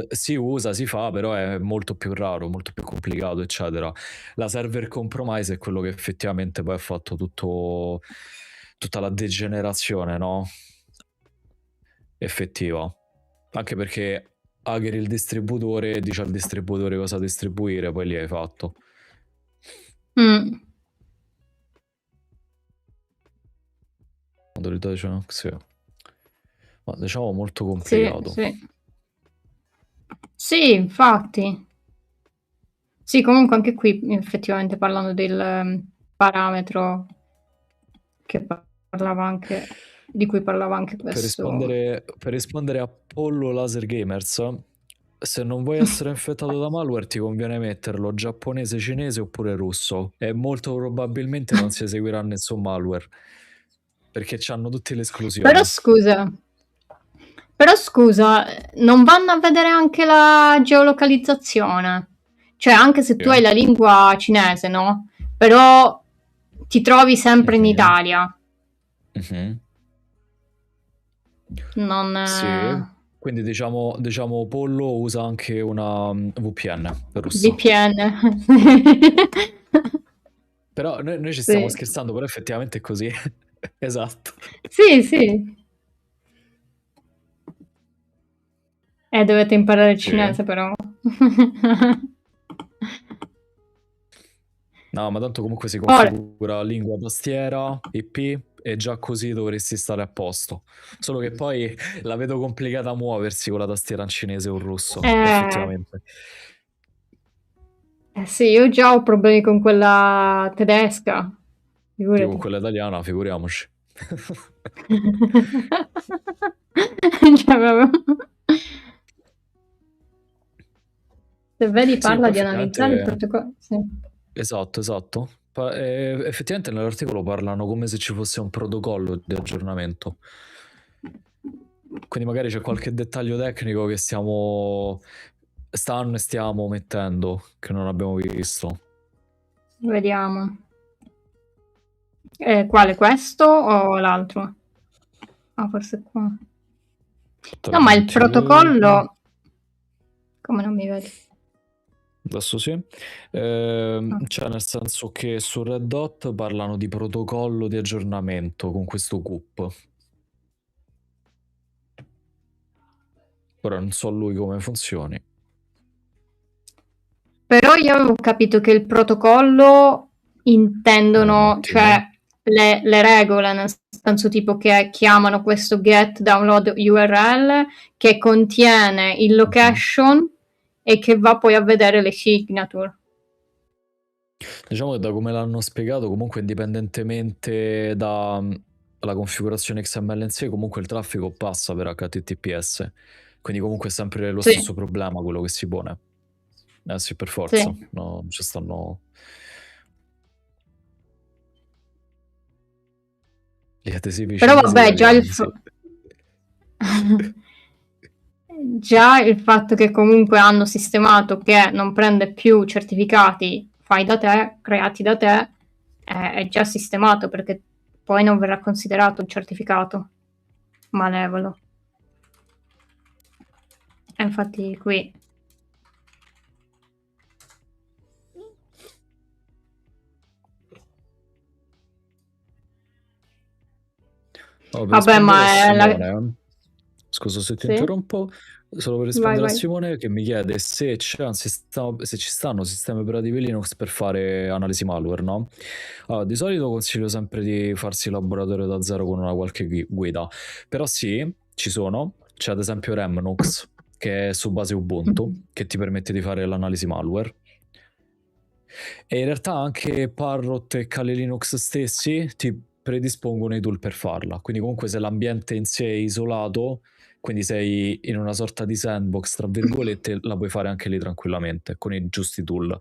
sì, si usa, si fa, però è molto più raro, molto più complicato, eccetera. La server compromise è quello che effettivamente poi ha fatto tutta la degenerazione, no? Effettiva. Anche perché hackeri il distributore, dice al distributore cosa distribuire, poi lì hai fatto.
Mm.
Modalità di sì. Ma diciamo molto
Sì,
complicato.
sì. Sì, infatti. Sì, comunque anche qui effettivamente parlando del parametro che parlava anche, di cui parlava anche
Per
questo.
rispondere a Pollo Laser Gamers, se non vuoi essere infettato da malware ti conviene metterlo giapponese, cinese oppure russo e molto probabilmente non si eseguirà nessun malware perché hanno tutte le
Però
esclusioni.
scusa, però scusa, non vanno a vedere anche la geolocalizzazione? Cioè, anche se tu hai
Sì.
la lingua cinese, no? Però ti trovi sempre in
Mhm.
Italia.
Mhm.
Non...
Sì, quindi diciamo Pollo usa anche una VPN russa.
VPN.
Però noi ci stiamo
Sì.
scherzando, però effettivamente è così. Esatto.
Sì, sì. Dovete imparare il
Sì.
cinese però.
No, ma tanto comunque si
Ora,
configura lingua, tastiera, IP e già così dovresti stare a posto. Solo che poi la vedo complicata a muoversi con la tastiera in cinese o russo,
eh,
effettivamente.
sì, io già ho problemi con quella tedesca,
Io con
figurati.
quella italiana, figuriamoci.
Cioè, proprio... Se vedi
Sì,
parla
poi
di analizzare il
effettivamente...
protocollo. Sì.
Esatto, esatto. Effettivamente nell'articolo parlano come se ci fosse un protocollo di aggiornamento. Quindi magari c'è qualche dettaglio tecnico che stanno e stiamo mettendo che non abbiamo visto.
Vediamo. Quale, questo o l'altro? Ah, forse qua. No, ma il
Tormenti Wave.
protocollo... Come non mi vedi?
Adesso sì.
Ah.
Cioè nel senso che su Red Dot parlano di protocollo di aggiornamento con questo CUP. Ora non so lui come funzioni.
Però io avevo capito che il protocollo
Un
intendono,
attimo.
cioè le regole, nel senso tipo che chiamano questo get download URL che contiene il
Mhm.
location e che va poi a vedere le signature.
Diciamo che da come l'hanno spiegato, comunque indipendentemente dalla configurazione XML in sé, comunque il traffico passa per HTTPS. Quindi comunque è sempre lo
Sì,
stesso problema quello che si pone. Eh sì, per forza.
sì.
No, ci stanno... Gli adesivi
Però
cinesi
vabbè,
italiani, sì.
già il fatto che comunque hanno sistemato che non prende più certificati fai da te, creati da te, è già sistemato perché poi non verrà considerato un certificato malevolo. E infatti qui
per
Vabbè,
rispondere a
ma è la...
Simone, scusa se ti
Sì?
interrompo, solo per
Vai,
rispondere a
vai.
Simone che mi chiede se c'è se ci stanno sistemi operativi Linux per fare analisi malware, no? Allora, di solito consiglio sempre di farsi il laboratorio da zero con una qualche guida, però sì, ci sono, c'è ad esempio Remnux che è su base Ubuntu, che ti permette di fare l'analisi malware. E in realtà anche Parrot e Kali Linux stessi ti predispongono i tool per farla. Quindi comunque se l'ambiente in sé è isolato, quindi sei in una sorta di sandbox, tra virgolette, la puoi fare anche lì tranquillamente, con i giusti tool.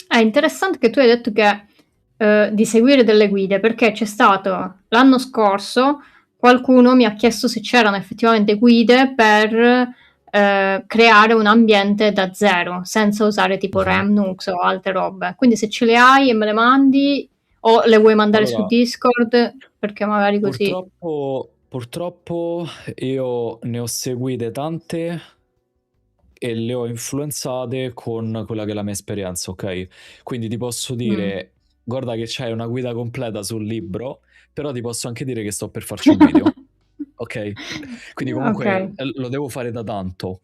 È interessante che tu hai detto che di seguire delle guide, perché c'è stato l'anno scorso qualcuno mi ha chiesto se c'erano effettivamente guide per creare un ambiente da zero, senza usare tipo Remnux o altre robe. Quindi se ce le hai e me le mandi, o le vuoi mandare su
Allora,
Discord, perché magari così...
purtroppo io ne ho seguite tante e le ho influenzate con quella che è la mia esperienza, ok? Quindi ti posso dire, guarda che c'hai una guida completa sul libro, però ti posso anche dire che sto per farci un video, ok? Quindi comunque
Ok.
lo devo fare da tanto,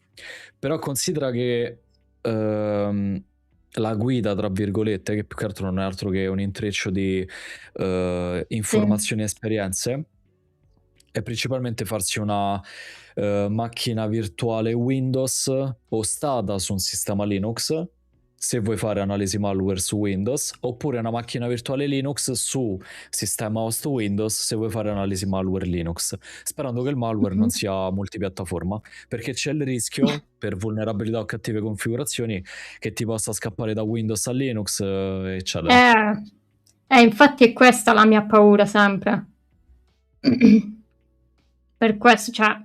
però considera che la guida, tra virgolette, che più che altro non è altro che un intreccio di informazioni e esperienze, è principalmente farsi una macchina virtuale Windows postata su un sistema Linux, se vuoi fare analisi malware su Windows, oppure una macchina virtuale Linux su sistema host Windows se vuoi fare analisi malware Linux, sperando che il malware non sia multipiattaforma, perché c'è il rischio, per vulnerabilità o cattive configurazioni, che ti possa scappare da Windows a Linux, eccetera.
Infatti è questa la mia paura sempre. Per questo, cioè,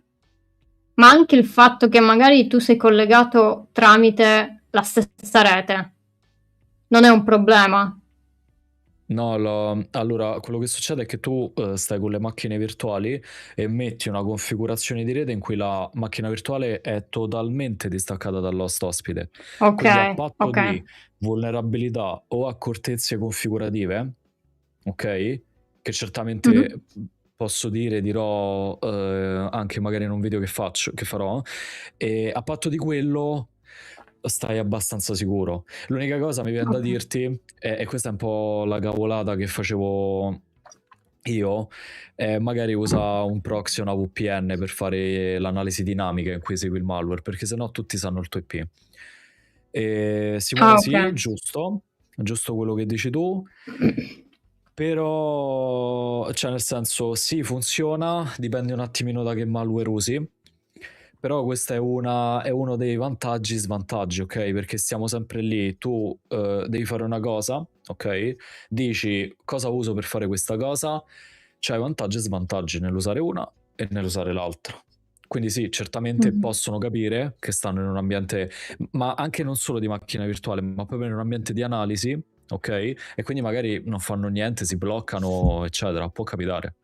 ma anche il fatto che magari tu sei collegato tramite la stessa rete non è un problema.
No, allora quello che succede è che tu stai con le macchine virtuali e metti una configurazione di rete in cui la macchina virtuale è totalmente distaccata dall'host ospite.
Ok,
Quindi a patto
ok.
di vulnerabilità o accortezze configurative, ok? Che certamente posso dire, dirò anche magari in un video che farò, e a patto di quello stai abbastanza sicuro. L'unica cosa mi viene da
Ok.
dirti, e questa è un po' la cavolata che facevo io, magari usa un proxy o una VPN per fare l'analisi dinamica in cui segui il malware, perché sennò tutti sanno il tuo IP. Simone,
Ah, ok.
sì, giusto quello che dici tu, però, cioè nel senso, sì, funziona, dipende un attimino da che malware usi, però questo è uno dei vantaggi e svantaggi, ok? Perché stiamo sempre lì, tu devi fare una cosa, ok? Dici cosa uso per fare questa cosa, c'hai vantaggi e svantaggi nell'usare una e nell'usare l'altra. Quindi sì, certamente possono capire che stanno in un ambiente, ma anche non solo di macchina virtuale, ma proprio in un ambiente di analisi, ok? E quindi magari non fanno niente, si bloccano, eccetera. Può capitare.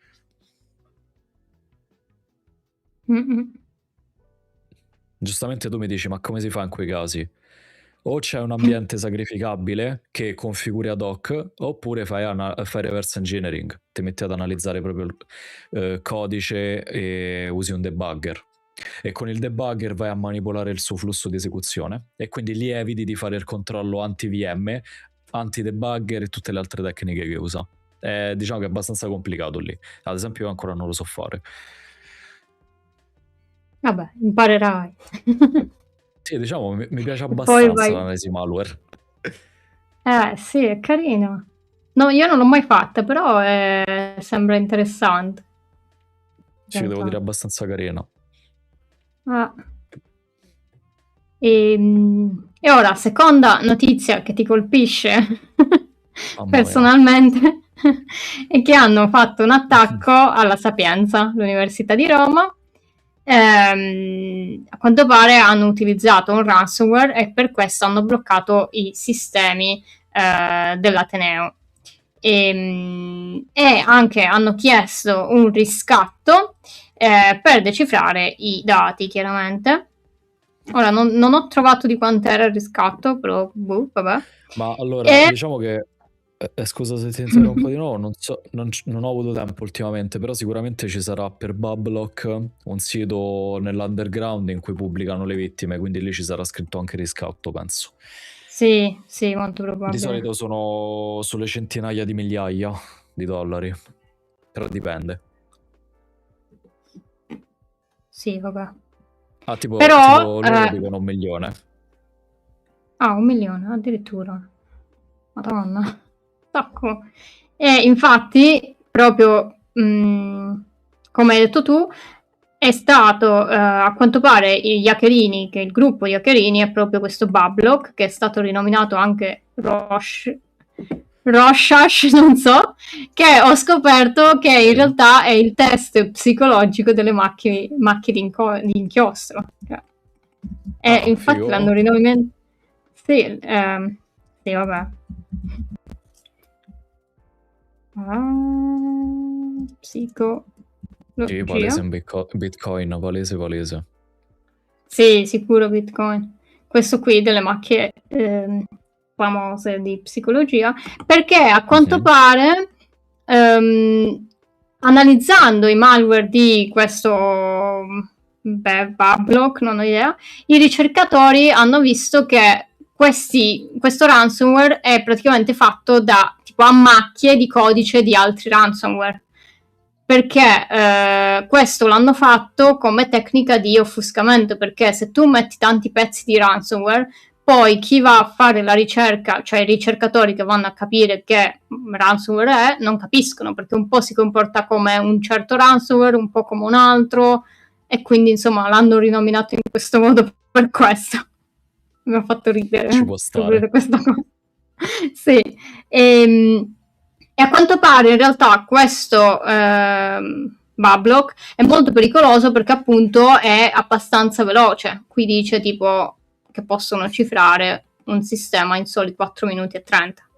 Giustamente tu mi dici, ma come si fa in quei casi? O c'è un ambiente sacrificabile che configuri ad hoc, oppure fai reverse engineering, ti metti ad analizzare proprio il codice e usi un debugger. E con il debugger vai a manipolare il suo flusso di esecuzione e quindi lì eviti di fare il controllo anti-VM, anti-debugger e tutte le altre tecniche che usa. Diciamo che è abbastanza complicato lì. Ad esempio io ancora non lo so fare.
Vabbè, imparerai.
Sì, diciamo, mi piace
Poi
abbastanza
vai...
l'analisi malware.
Sì, è carino. No, io non l'ho mai fatta, però sembra interessante.
Ci devo dire abbastanza carina.
Ah. E ora, seconda notizia che ti colpisce personalmente è che hanno fatto un attacco alla Sapienza, l'Università di Roma. A quanto pare hanno utilizzato un ransomware e per questo hanno bloccato i sistemi dell'Ateneo. E anche hanno chiesto un riscatto per decifrare i dati, chiaramente. Ora non ho trovato di quanto era il riscatto, però vabbè.
Ma allora, diciamo che Scusa se ti interrompo di nuovo, non ho avuto tempo ultimamente, però sicuramente ci sarà per Bablock un sito nell'underground in cui pubblicano le vittime, quindi lì ci sarà scritto anche riscatto, penso.
Sì, sì, molto
Di
probabile.
solito sono sulle centinaia di migliaia di dollari, però dipende.
Sì, vabbè.
Tipo
Però,
loro dicono 1 milione.
1 milione addirittura. Madonna, sacco. E infatti, proprio come hai detto tu, è stato a quanto pare gli hackerini, che il gruppo di hackerini è proprio questo Bablock, che è stato rinominato anche Rorschach, non so, che ho scoperto che in realtà è il test psicologico delle macchine di inchiostro. E infatti
Figo.
l'hanno rinominato. Sì, sì, vabbè. Psicologia.
Sì, palese in Bitcoin, palese.
Sì, sicuro Bitcoin. Questo qui delle macchie famose di psicologia, perché a quanto pare, analizzando i malware di questo Bablock, non ho idea, i ricercatori hanno visto che questo ransomware è praticamente fatto da tipo a macchie di codice di altri ransomware. Perché questo l'hanno fatto come tecnica di offuscamento, perché se tu metti tanti pezzi di ransomware, poi chi va a fare la ricerca, cioè i ricercatori che vanno a capire che ransomware è, non capiscono, perché un po' si comporta come un certo ransomware, un po' come un altro, e quindi insomma l'hanno rinominato in questo modo per questo. Mi ha fatto ridere
Ci può
scoprire
stare.
questa cosa. Sì. E a quanto pare in realtà questo Bablock è molto pericoloso perché appunto è abbastanza veloce. Qui dice tipo che possono cifrare un sistema in soli 4 minuti e 30.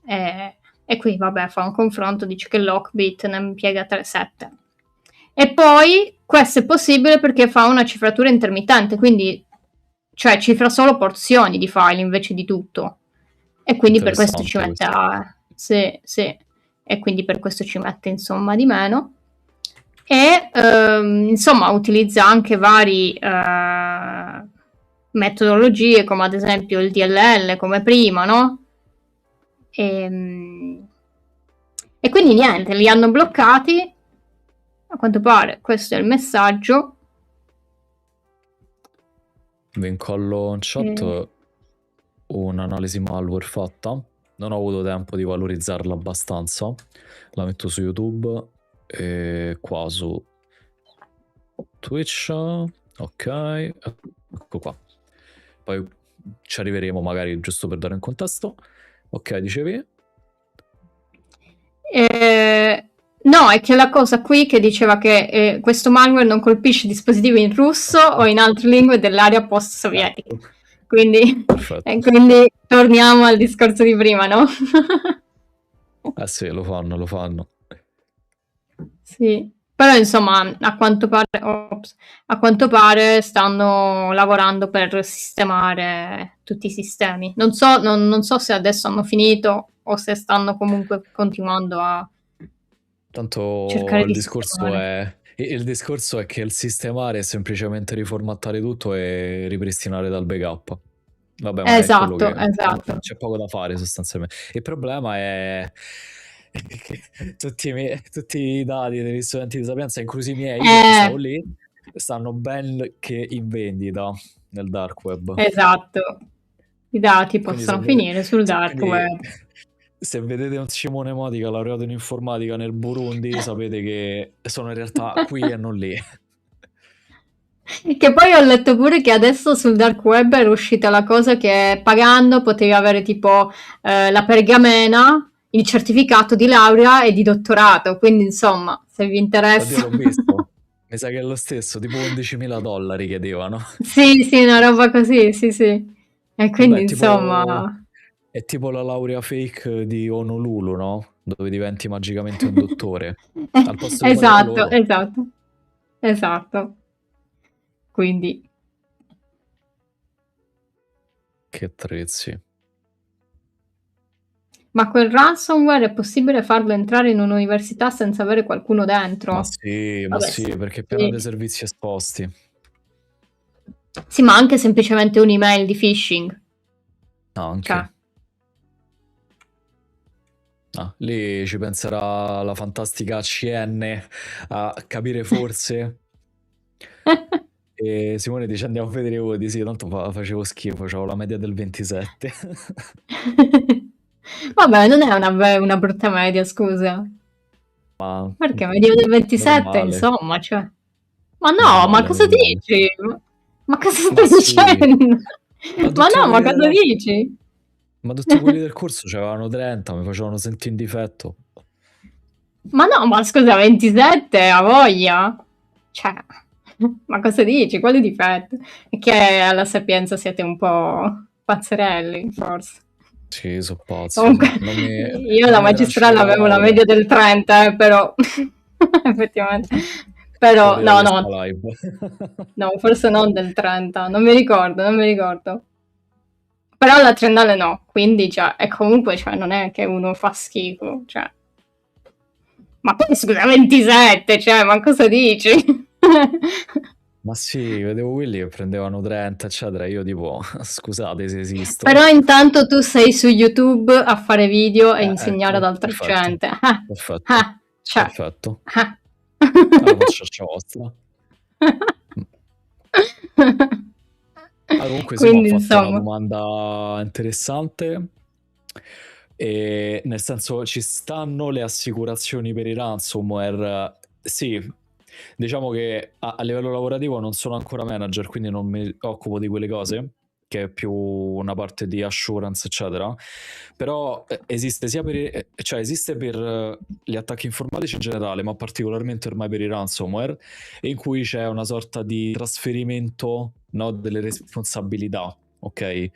E qui vabbè fa un confronto, dice che Lockbit ne impiega 3-7. E poi questo è possibile perché fa una cifratura intermittente, quindi cioè cifra solo porzioni di file invece di tutto. E quindi per questo ci
Interessante
mette
questo.
sì, sì. E quindi per questo ci mette insomma di meno. E insomma utilizza anche vari metodologie come ad esempio il DLL come prima, no? E quindi niente, li hanno bloccati. A quanto pare questo è il messaggio.
Vi incollo in chat un'analisi malware fatta. Non ho avuto tempo di valorizzarla abbastanza. La metto su YouTube e qua su Twitch. Ok, ecco qua. Poi ci arriveremo magari giusto per dare un contesto. Ok, dicevi?
No, è che la cosa qui che diceva che questo malware non colpisce dispositivi in russo o in altre lingue dell'area post-sovietica. Quindi,
Perfetto.
quindi torniamo al discorso di prima, no?
Sì, lo fanno.
Sì, però insomma, a quanto pare stanno lavorando per sistemare tutti i sistemi. Non so se adesso hanno finito o se stanno comunque continuando a
Tanto
cercare di sistemare.
il discorso è che il sistemare è semplicemente riformattare tutto e ripristinare dal backup. Vabbè, ma è quello
Esatto,
che
esatto.
c'è poco da fare sostanzialmente. Il problema è che tutti i dati degli studenti di Sapienza, inclusi i miei, perché stavo
Eh,
lì, stanno ben che in vendita nel dark web.
esatto. I dati
Quindi
possono finire sul dark
quindi
web.
se vedete un Simone Modica laureato in informatica nel Burundi, sapete che sono in realtà qui e non lì.
Che poi ho letto pure che adesso sul dark web era uscita la cosa che pagando potevi avere tipo la pergamena, il certificato di laurea e di dottorato. Quindi insomma, se vi
Oddio,
interessa.
l'ho visto. Mi sa che è lo stesso, tipo $11.000 chiedevano.
Sì, sì, una roba così, sì, sì. E quindi
Vabbè,
insomma.
è tipo la laurea fake di Honolulu, no? Dove diventi magicamente un dottore. Al posto di pagare
Esatto,
loro.
esatto, esatto. Quindi,
Che attrezzi.
Ma quel ransomware è possibile farlo entrare in un'università senza avere qualcuno dentro?
Ma
Vabbè,
sì,
sì.
perché è pieno
Sì.
di servizi esposti.
Sì, ma anche semplicemente un'email di phishing.
Anche.
Cioè,
Lì ci penserà la fantastica ACN a capire forse. E Simone dice andiamo a vedere i voti, sì, tanto facevo schifo, avevo la media del 27.
vabbè, non è una brutta media, scusa.
Ma
Perché media del 27,
normale,
insomma, cioè. Ma no, ma
normale,
cosa
normale.
dici? Ma cosa
Ma
stai
sì,
dicendo?
ma
Ma
tutti
no, ma
quelli
cosa
della...
dici?
Ma tutti quelli del corso c'avevano 30, mi facevano sentire in difetto.
Ma no, ma scusa, 27, a voglia? Cioè, ma cosa dici? Quali difetti? È che alla Sapienza siete un po' pazzerelli, forse.
Sì, so pazzi,
Comunque,
sì.
io
Non
alla
mi
magistrale
transceriva la
avevo la
laurea.
media del 30, però effettivamente. Però,
Fuori da
no,
questa
no,
live.
no, forse non del 30, non mi ricordo, non mi ricordo. Però la triennale no, quindi cioè, e comunque cioè, non è che uno fa schifo, cioè. Ma poi scusa, 27, cioè, ma cosa dici?
Ma sì, vedevo quelli che prendevano 30, eccetera. Io tipo, scusate se esisto.
Però intanto tu sei su YouTube a fare video e insegnare ad
Ecco,
altra
perfetto,
gente.
perfetto,
Cioè.
perfetto.
ah.
Alla faccia vostra. Comunque sì, mi ha
Quindi
fatto una
insomma.
domanda interessante. E nel senso, ci stanno le assicurazioni per i ransomware? Sì, diciamo che a livello lavorativo non sono ancora manager, quindi non mi occupo di quelle cose, che è più una parte di assurance, eccetera. Però esiste sia cioè esiste per gli attacchi informatici in generale, ma particolarmente ormai per i ransomware, in cui c'è una sorta di trasferimento, no, delle responsabilità, ok?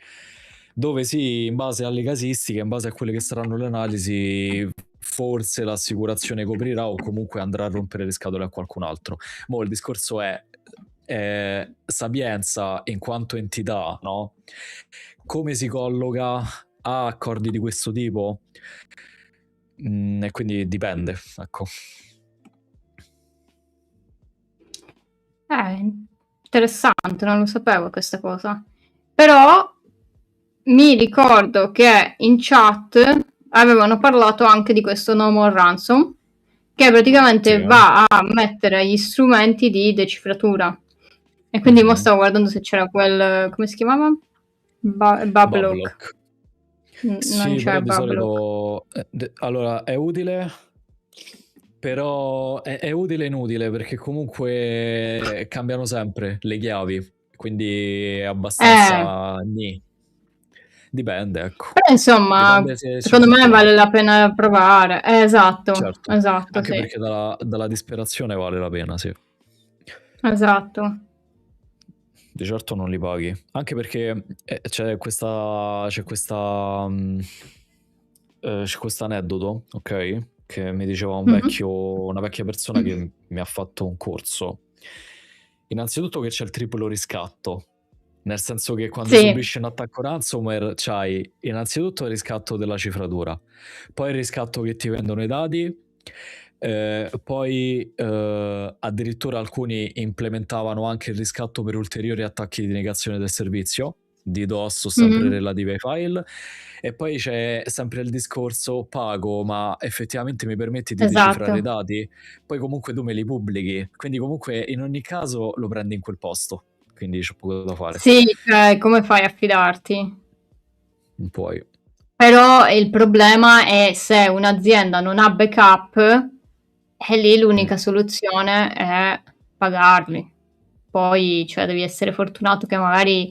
Dove sì, in base alle casistiche, in base a quelle che saranno le analisi, forse l'assicurazione coprirà o comunque andrà a rompere le scatole a qualcun altro. Ma il discorso è Sapienza in quanto entità, no? Come si colloca a accordi di questo tipo? E quindi dipende, ecco.
Interessante, non lo sapevo questa cosa. Però mi ricordo che in chat avevano parlato anche di questo No More Ransom, che praticamente
Sì.
va a mettere gli strumenti di decifratura. E quindi mo stavo guardando se c'era quel, come si chiamava? Bablock.
Bablock.
Non
Sì,
c'è
però di
Bablock.
solito allora è utile, però è utile e inutile perché comunque cambiano sempre le chiavi, quindi è abbastanza dipende, ecco.
Però insomma,
Dipende se ci
secondo me
funziona.
vale la pena provare. Esatto,
Certo,
esatto,
anche
sì.
perché dalla disperazione vale la pena, sì.
Esatto.
Di certo non li paghi, anche perché c'è questo aneddoto, ok? Che mi diceva una vecchia persona che mi ha fatto un corso. Innanzitutto che c'è il triplo riscatto, nel senso che quando
Sì.
subisci un attacco ransomware c'hai innanzitutto il riscatto della cifratura, poi il riscatto che ti vendono i dati, poi addirittura alcuni implementavano anche il riscatto per ulteriori attacchi di negazione del servizio, di DOS o sempre relativi ai file, e poi c'è sempre il discorso pago, ma effettivamente mi permetti di decifrare i
Esatto.
dati? Poi comunque tu me li pubblichi, quindi comunque in ogni caso lo prendi in quel posto, quindi c'è poco da fare.
Sì, cioè come fai a fidarti?
Non puoi.
Però il problema è se un'azienda non ha backup, e lì l'unica soluzione è pagarli. Poi, cioè, devi essere fortunato che magari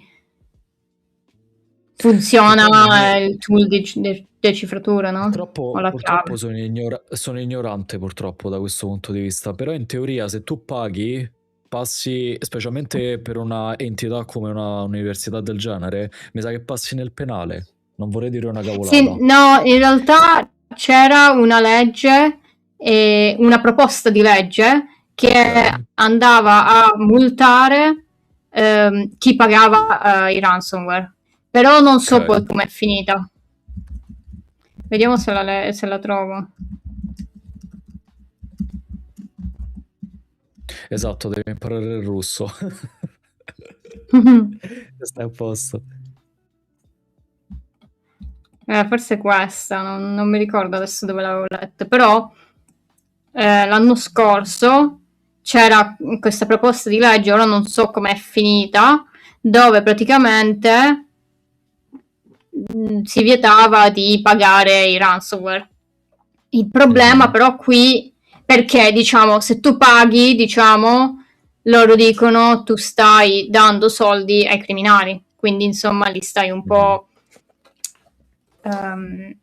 Che
funziona
poi nemmeno...
il tool di decifratura, no? O la
Purtroppo
chiave.
sono ignorante purtroppo da questo punto di vista, però in teoria se tu paghi, passi, specialmente per una entità come una università del genere, mi sa che passi nel penale. Non vorrei dire una
Sì,
cavolata.
no, in realtà c'era una legge, una proposta di legge che
Ok.
andava a multare chi pagava i ransomware, però non so
Ok.
poi com'è finita. Vediamo se la trovo.
Esatto, devi imparare il russo. Stai a posto.
Forse questa, non mi ricordo adesso dove l'avevo letta, però l'anno scorso c'era questa proposta di legge, ora non so com'è finita, dove praticamente si vietava di pagare i ransomware. Il problema però qui, perché diciamo, se tu paghi, diciamo, loro dicono tu stai dando soldi ai criminali, quindi insomma li stai un po'... non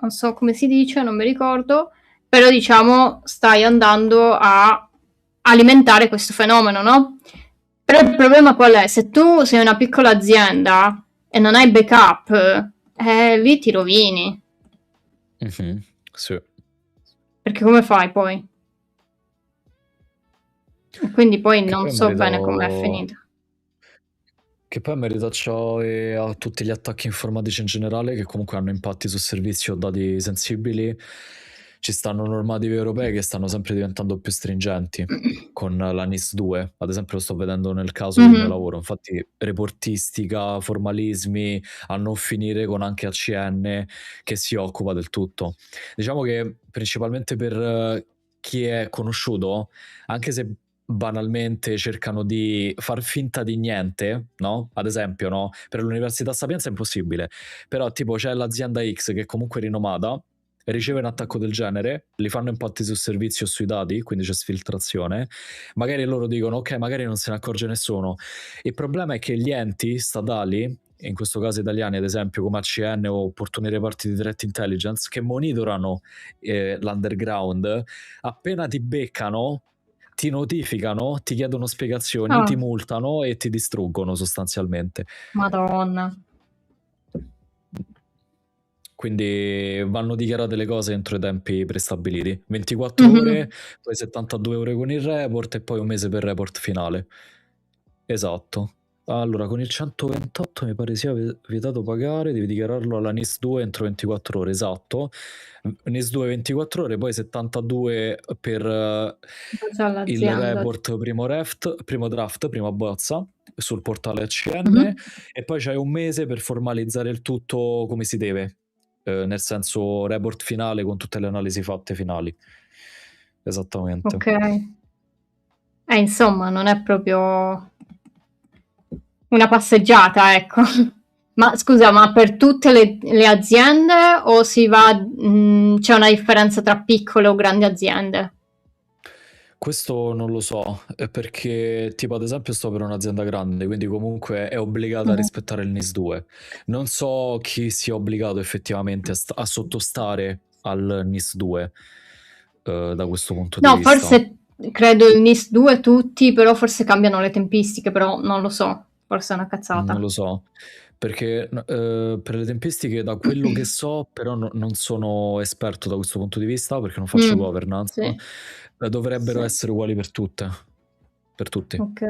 so come si dice, non mi ricordo, però diciamo stai andando a alimentare questo fenomeno, no? Però il problema qual è? Se tu sei una piccola azienda e non hai backup, lì ti rovini.
Sì.
Perché come fai poi? E quindi poi
Che
non
poi
so
merito-
bene com'è finita.
Che poi merita ciò e a tutti gli attacchi informatici in generale, che comunque hanno impatti su servizi o dati sensibili. Ci stanno normative europee che stanno sempre diventando più stringenti con la NIS2, ad esempio lo sto vedendo nel caso del mio lavoro, infatti reportistica, formalismi, a non finire con anche ACN che si occupa del tutto. Diciamo che principalmente per chi è conosciuto, anche se banalmente cercano di far finta di niente, no? Ad esempio, no? Per l'Università Sapienza è impossibile, però tipo c'è l'azienda X che comunque è rinomata, riceve un attacco del genere, li fanno impatti sul servizio o sui dati, quindi c'è sfiltrazione, magari loro dicono ok, magari non se ne accorge nessuno. Il problema è che gli enti statali, in questo caso italiani ad esempio come ACN o opportuni reparti di threat intelligence, che monitorano l'underground, appena ti beccano, ti notificano, ti chiedono spiegazioni, ti multano e ti distruggono sostanzialmente.
Madonna.
Quindi vanno dichiarate le cose entro i tempi prestabiliti. 24 ore, poi 72 ore con il report e poi un mese per il report finale. Esatto. Allora, con il 128 mi pare sia vietato pagare, devi dichiararlo alla NIS2 entro 24 ore, esatto. NIS2 24 ore, poi 72 per il report primo draft, prima bozza, sul portale ACN, e poi c'hai un mese per formalizzare il tutto come si deve, nel senso report finale con tutte le analisi fatte finali. Esattamente.
Ok. Insomma, non è proprio una passeggiata, ecco. Ma scusa, ma per tutte le aziende o si va, c'è una differenza tra piccole o grandi aziende?
Questo non lo so, perché tipo ad esempio sto per un'azienda grande, quindi comunque è obbligata a rispettare il NIS2. Non so chi sia obbligato effettivamente a sottostare al NIS2 da questo punto di vista.
No, forse credo il NIS2 tutti, però forse cambiano le tempistiche, però non lo so, forse è una cazzata.
Non lo so, perché per le tempistiche, da quello che so, però non sono esperto da questo punto di vista, perché non faccio governance,
sì.
Dovrebbero
Sì.
essere uguali per tutte, per tutti.
Ok.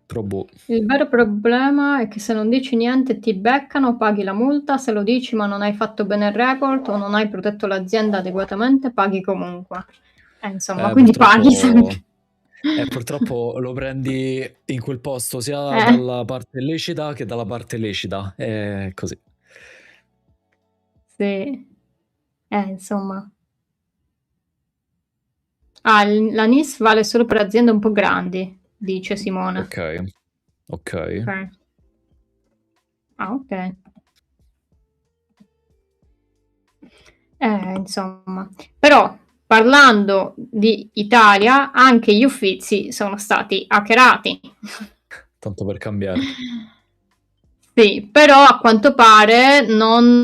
Però boh.
Il vero problema è che se non dici niente ti beccano, paghi la multa, se lo dici ma non hai fatto bene il report o non hai protetto l'azienda adeguatamente, paghi comunque. Insomma, quindi paghi sempre.
Purtroppo lo prendi in quel posto sia dalla parte lecita che dalla parte lecita, è così.
Sì, insomma. La NIS vale solo per aziende un po' grandi, dice Simone.
Ok.
Ok. Insomma. Però, parlando di Italia, anche gli Uffizi sono stati hackerati.
Tanto per cambiare.
Sì, però a quanto pare non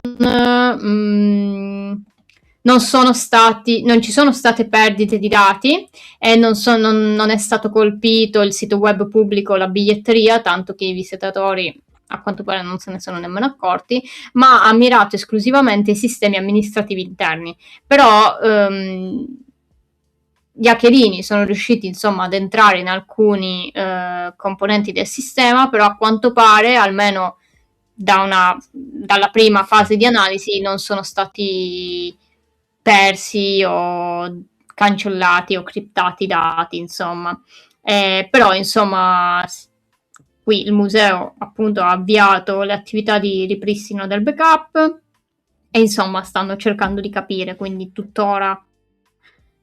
ci sono state perdite di dati e non è stato colpito il sito web pubblico, la biglietteria, tanto che i visitatori a quanto pare non se ne sono nemmeno accorti, ma ha mirato esclusivamente i sistemi amministrativi interni. Però gli hackerini sono riusciti insomma ad entrare in alcuni componenti del sistema, però a quanto pare almeno dalla prima fase di analisi non sono stati persi o cancellati o criptati dati, insomma. Però, insomma, qui il museo appunto ha avviato le attività di ripristino del backup e insomma stanno cercando di capire, quindi tuttora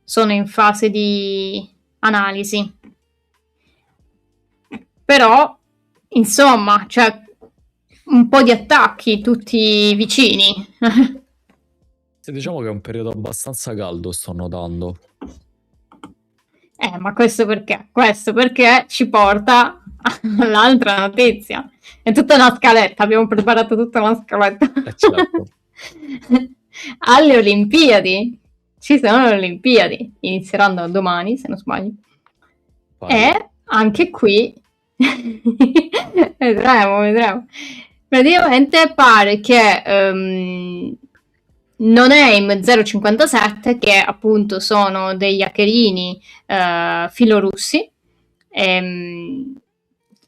sono in fase di analisi. Però, insomma, c'è un po' di attacchi tutti vicini.
Se diciamo che è un periodo abbastanza caldo, sto notando.
Ma questo perché? Questo perché ci porta all'altra notizia. È tutta una scaletta, abbiamo preparato tutta una scaletta.
Certo.
Alle Olimpiadi, ci sono le Olimpiadi, inizieranno domani, se non sbaglio. E anche qui, vedremo. Praticamente pare che Noname 057, che appunto sono degli hackerini filorussi,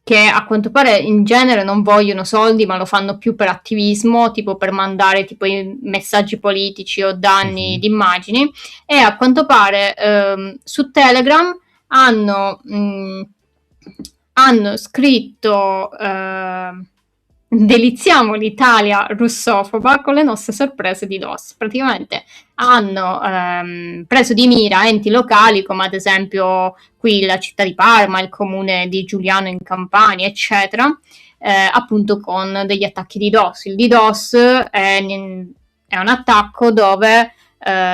che a quanto pare in genere non vogliono soldi, ma lo fanno più per attivismo, tipo per mandare tipo i messaggi politici o danni di immagini, e a quanto pare su Telegram hanno scritto deliziamo l'Italia russofoba con le nostre sorprese di DOS. Praticamente hanno preso di mira enti locali come ad esempio qui la città di Parma, il comune di Giuliano in Campania, eccetera, appunto con degli attacchi di DOS. Il DDoS è un attacco dove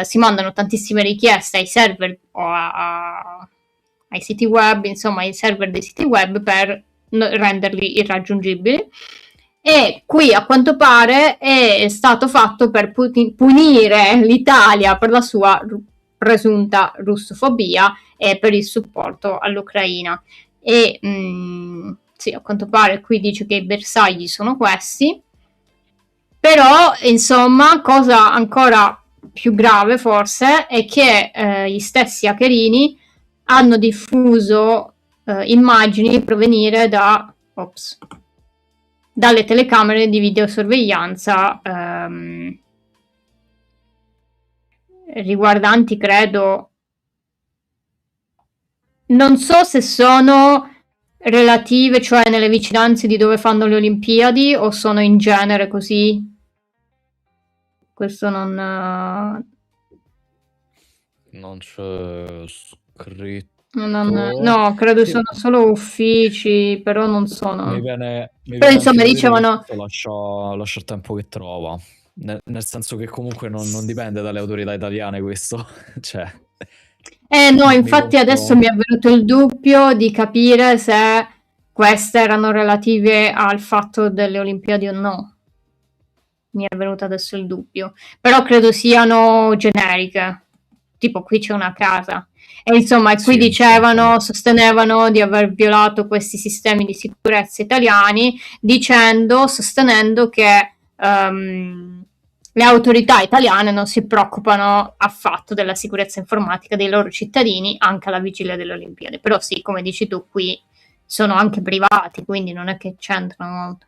si mandano tantissime richieste ai server o ai siti web, insomma ai server dei siti web per renderli irraggiungibili. E qui a quanto pare è stato fatto per punire l'Italia per la sua presunta russofobia e per il supporto all'Ucraina. E sì, a quanto pare qui dice che i bersagli sono questi, però insomma, cosa ancora più grave forse è che gli stessi hackerini hanno diffuso immagini provenire dalle telecamere di videosorveglianza riguardanti, credo, non so se sono relative, cioè nelle vicinanze di dove fanno le Olimpiadi, o sono in genere così. Questo non
c'è scritto.
No, credo siano solo uffici, però non sono.
Mi viene
però insomma dicevano
lascia il tempo che trova, nel senso che comunque non dipende dalle autorità italiane questo. Cioè,
no, infatti adesso mi è venuto il dubbio di capire se queste erano relative al fatto delle Olimpiadi o no. Mi è venuto adesso il dubbio, però credo siano generiche, tipo qui c'è una casa. E insomma, qui sostenevano di aver violato questi sistemi di sicurezza italiani, sostenendo che le autorità italiane non si preoccupano affatto della sicurezza informatica dei loro cittadini, anche alla vigilia delle Olimpiadi. Però sì, come dici tu, qui sono anche privati, quindi non è che c'entrano molto.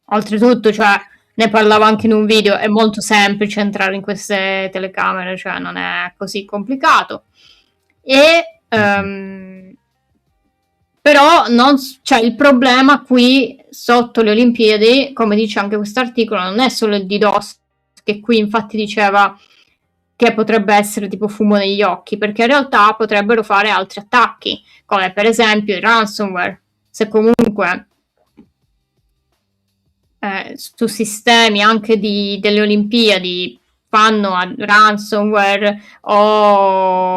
Oltretutto, cioè, ne parlavo anche in un video, è molto semplice entrare in queste telecamere, cioè non è così complicato. Però cioè, il problema qui sotto le Olimpiadi, come dice anche questo articolo, non è solo il DDoS, che qui infatti diceva che potrebbe essere tipo fumo negli occhi, perché in realtà potrebbero fare altri attacchi, come per esempio il ransomware. Se comunque su sistemi anche delle Olimpiadi fanno ransomware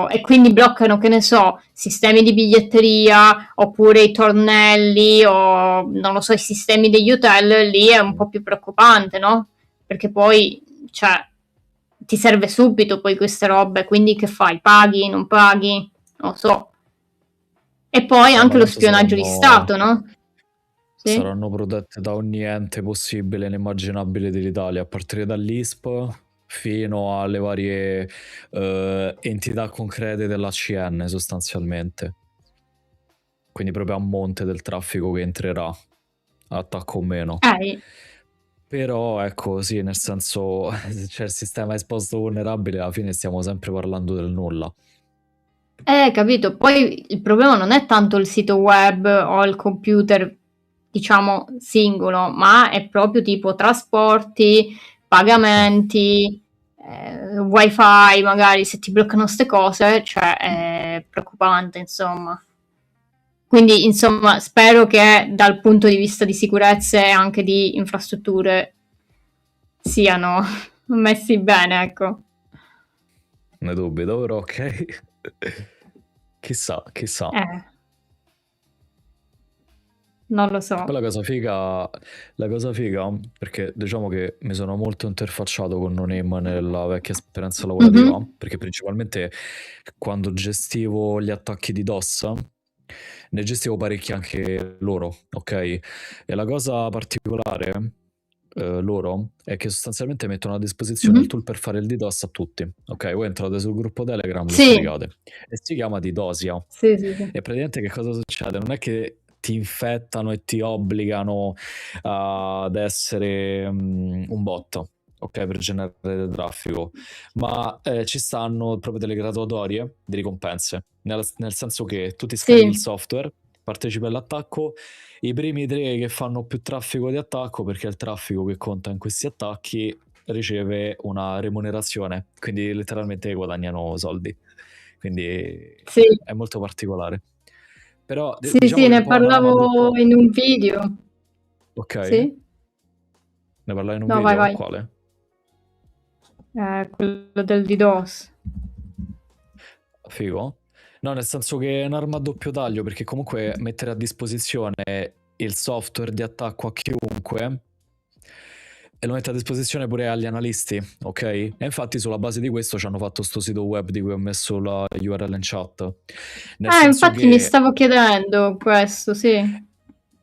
e quindi bloccano, che ne so, sistemi di biglietteria oppure i tornelli o non lo so, i sistemi degli hotel, lì è un po' più preoccupante, no? Perché poi, cioè, ti serve subito poi queste robe, quindi che fai? Paghi, non paghi? Non lo so. E poi anche lo spionaggio di Stato, no? Sì?
Saranno protette da ogni ente possibile e inimmaginabile dell'Italia, a partire dall'ISP fino alle varie entità concrete dell'ACN sostanzialmente. Quindi proprio a monte del traffico che entrerà. attacco o meno.
Eh,
Però ecco, sì, nel senso, se c'è il sistema esposto vulnerabile, alla fine stiamo sempre parlando del nulla.
capito. Poi il problema non è tanto il sito web o il computer, diciamo, singolo, ma è proprio tipo trasporti, pagamenti, wifi, magari se ti bloccano queste cose, cioè è preoccupante, insomma. Quindi, insomma, spero che dal punto di vista di sicurezza e anche di infrastrutture siano messi bene, ecco.
Ne dubito, però ok. Chissà, chissà.
Eh, non lo so.
Poi la cosa figa, perché diciamo che mi sono molto interfacciato con No-Name nella vecchia esperienza lavorativa,
Mhm.
perché principalmente quando gestivo gli attacchi di DOS, ne gestivo parecchi anche loro, ok? E la cosa particolare loro è che sostanzialmente mettono a disposizione il
Mhm.
tool per fare il DDoS a tutti, ok? Voi entrate sul gruppo Telegram, lo
Sì,
scaricate e si chiama Didosia.
sì, sì, sì.
E praticamente che cosa succede? Non è che ti infettano e ti obbligano ad essere un bot, ok, per generare traffico, ma ci stanno proprio delle graduatorie di ricompense, nel senso che tu ti scarichi il
Sì,
software, partecipi all'attacco, i primi 3 che fanno più traffico di attacco, perché è il traffico che conta in questi attacchi, riceve una remunerazione, quindi letteralmente guadagnano soldi. Quindi
sì,
è molto particolare. Però
sì,
diciamo
sì,
che è un
ne
po' un'arma a
parlavo
doppio.
in un video.
Ok,
Sì?
ne parlai in un
No, vai,
video?
vai.
Quale?
Quello del DDoS.
Figo? No, nel senso che è un'arma a doppio taglio, perché comunque mettere a disposizione il software di attacco a chiunque e lo mette a disposizione pure agli analisti, ok? E infatti sulla base di questo ci hanno fatto sto sito web di cui ho messo la URL in chat. Nel senso
Infatti mi
che
stavo chiedendo questo, sì.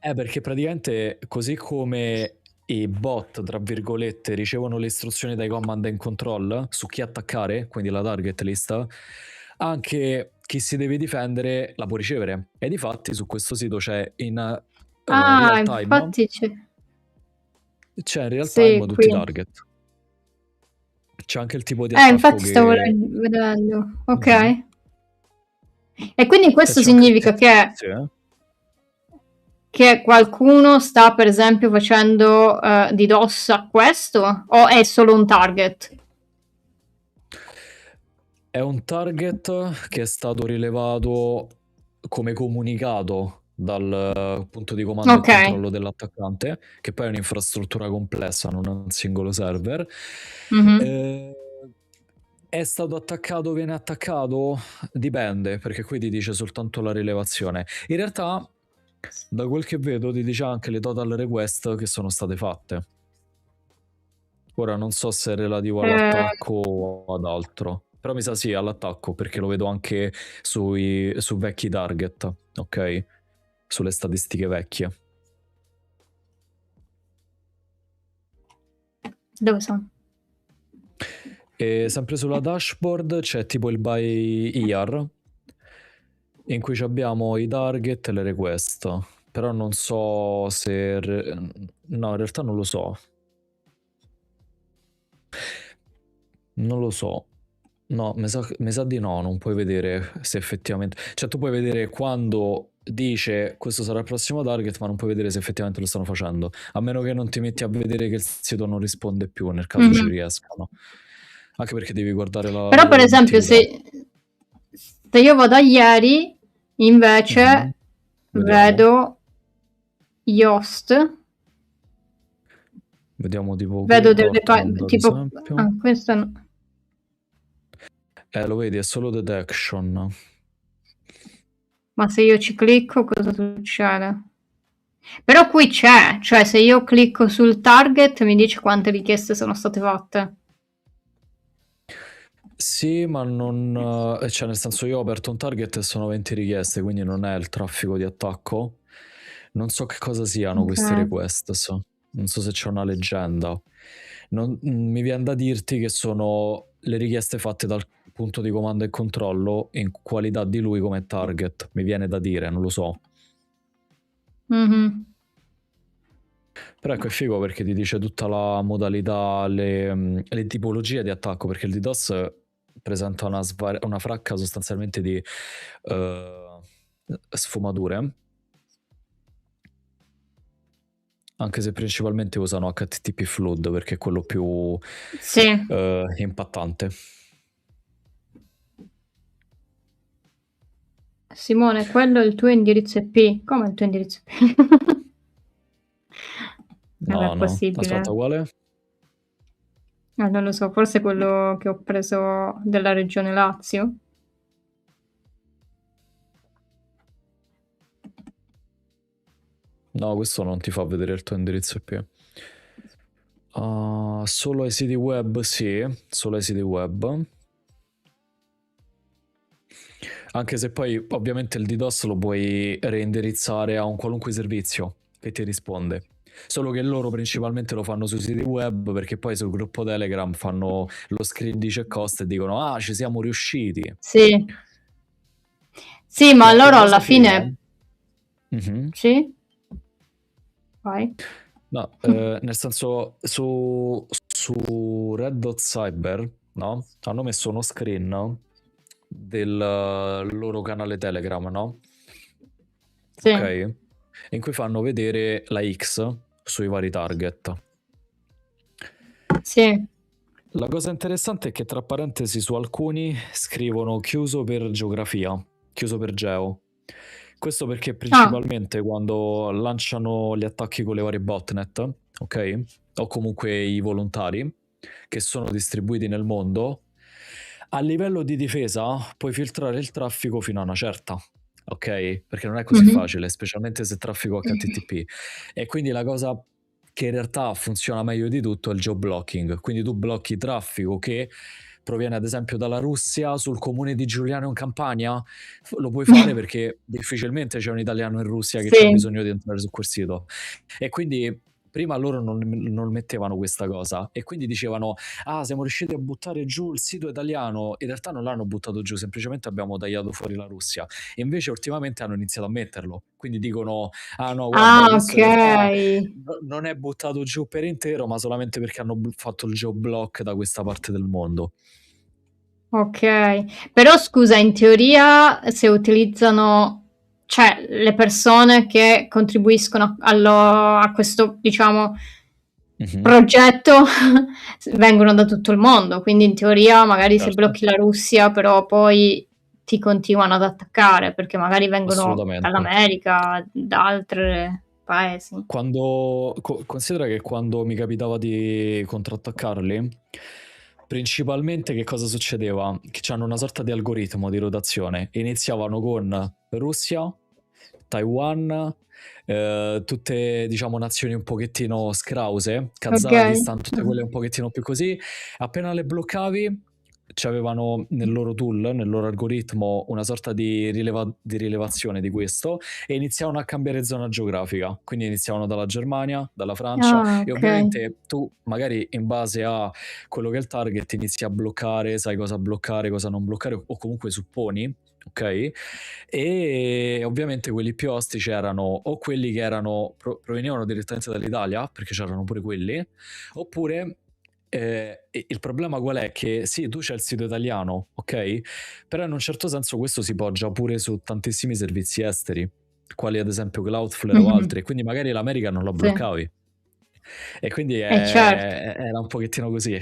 perché praticamente così come i bot, tra virgolette, ricevono le istruzioni dai command and control su chi attaccare, quindi la target list, anche chi si deve difendere la può ricevere. E difatti su questo sito c'è in real time,
Infatti
c'è in real
sì,
time tutti i
qui.
target. C'è anche il tipo di attacco
Infatti stavo
che...
vedendo.
Mhm.
Ok. E quindi
E
questo
c'è anche il
significa
tipo...
che,
Sì,
che qualcuno sta, per esempio, facendo DDoS a questo? O è solo un target?
È un target che è stato rilevato come comunicato dal punto di comando e
Ok.
controllo dell'attaccante, che poi è un'infrastruttura complessa, non è un singolo server.
Mhm.
Eh, è stato attaccato, viene attaccato? Dipende, perché qui ti dice soltanto la rilevazione. In realtà, da quel che vedo, ti dice anche le total request che sono state fatte. Ora non so se è relativo
Eh,
all'attacco o ad altro, però mi sa sì all'attacco perché lo vedo anche su vecchi target, ok? Sulle statistiche vecchie.
dove sono?
E sempre sulla dashboard c'è tipo il by year in cui abbiamo i target e le request, però non so se... No, in realtà non lo so. Non lo so. No, mi sa di no, non puoi vedere se effettivamente... Cioè tu puoi vedere quando dice questo sarà il prossimo target, ma non puoi vedere se effettivamente lo stanno facendo. A meno che non ti metti a vedere che il sito non risponde più, nel caso ci
Mhm.
riescano. Anche perché devi guardare la
Però, per
loro
esempio,
attività.
se io vado a ieri,
Mhm.
invece,
Vediamo.
vedo Yoast,
Vediamo tipo qui,
vedo delle
Dortmund ad
tipo,
esempio.
questa no.
Lo vedi, è solo detection.
Ma se io ci clicco cosa succede? Però qui c'è, cioè se io clicco sul target mi dice quante richieste sono state fatte.
Sì, ma non... cioè nel senso io ho aperto un target e sono 20 richieste, quindi non è il traffico di attacco. Non so che cosa siano
Ok.
queste request, non so se c'è una leggenda. Mi viene da dirti che sono le richieste fatte dal punto di comando e controllo in qualità di lui come target. Mi viene da dire, non lo so.
Mhm.
Però ecco, è figo perché ti dice tutta la modalità, le tipologie di attacco, perché il DDoS presenta una fracca sostanzialmente di sfumature, anche se principalmente usano HTTP Flood perché è quello più
Sì.
impattante.
Simone, quello è il tuo indirizzo IP. Come il tuo indirizzo IP? Non è
No,
possibile.
aspetta, quale?
Non lo so, forse quello che ho preso della regione Lazio.
No, questo non ti fa vedere il tuo indirizzo IP. Solo ai siti web, sì, solo ai siti web. Anche se poi ovviamente il DDoS lo puoi reindirizzare a un qualunque servizio che ti risponde. Solo che loro principalmente lo fanno sui siti web perché poi sul gruppo Telegram fanno lo screen di checkout e dicono ah, ci siamo riusciti.
Sì. Sì, ma
La
loro alla
cosa figa...
fine...
Mhm.
Sì? Vai.
No, nel senso su Red Dot Cyber, no? Hanno messo uno screen del loro canale Telegram, no?
Sì.
Ok? In cui fanno vedere la X sui vari target.
Sì.
La cosa interessante è che tra parentesi su alcuni scrivono chiuso per geografia, chiuso per geo. Questo perché principalmente quando lanciano gli attacchi con le varie botnet, ok? O comunque i volontari che sono distribuiti nel mondo, a livello di difesa puoi filtrare il traffico fino a una certa, ok? Perché non è così facile, specialmente se traffico HTTP. E quindi la cosa che in realtà funziona meglio di tutto è il geoblocking, quindi tu blocchi traffico che proviene ad esempio dalla Russia sul comune di Giuliano in Campania, lo puoi fare perché difficilmente c'è un italiano in Russia che ha
Sì.
bisogno di entrare su quel sito. E quindi prima loro non mettevano questa cosa e quindi dicevano ah, siamo riusciti a buttare giù il sito italiano. In realtà non l'hanno buttato giù, semplicemente abbiamo tagliato fuori la Russia. E invece ultimamente hanno iniziato a metterlo, quindi dicono ah no, guarda, questo in realtà non è buttato giù per intero, ma solamente perché hanno fatto il geoblock da questa parte del mondo.
Ok, però scusa, in teoria se utilizzano, cioè le persone che contribuiscono a questo, diciamo, progetto vengono da tutto il mondo, quindi in teoria magari se
Certo.
blocchi la Russia, però poi ti continuano ad attaccare perché magari vengono
Assolutamente.
dall'America, da altri paesi.
Considera che quando mi capitava di contrattaccarli, principalmente che cosa succedeva? Che hanno una sorta di algoritmo di rotazione. Iniziavano con Russia, Taiwan, tutte diciamo nazioni un pochettino scrause,
Ok.
Kazakistan, tutte quelle un pochettino più così. Appena le bloccavi, avevano nel loro tool, nel loro algoritmo, una sorta di rilevazione di questo e iniziavano a cambiare zona geografica. Quindi iniziavano dalla Germania, dalla Francia
Ah,
e
ok.
ovviamente tu magari in base a quello che è il target inizi a bloccare, sai cosa bloccare, cosa non bloccare o comunque supponi, ok? E ovviamente quelli più ostici erano o quelli che provenivano direttamente dall'Italia, perché c'erano pure quelli, oppure il problema qual è? Che sì, tu c'è il sito italiano, ok? Però in un certo senso questo si poggia pure su tantissimi servizi esteri, quali ad esempio Cloudflare o altri, e quindi magari l'America non lo
Sì.
bloccavi. E quindi
Certo.
era un pochettino così.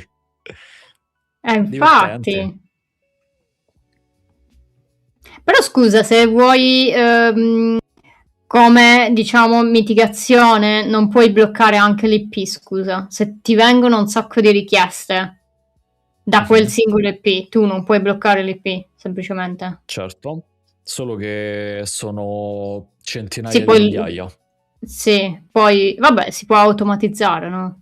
Infatti.
Divertente.
Però scusa, se vuoi come diciamo mitigazione, non puoi bloccare anche l'IP, scusa. Se ti vengono un sacco di richieste da quel singolo IP, tu non puoi bloccare l'IP, semplicemente.
Certo, solo che sono
Sì,
centinaia di
poi,
migliaia.
sì, poi vabbè, si può automatizzare, no?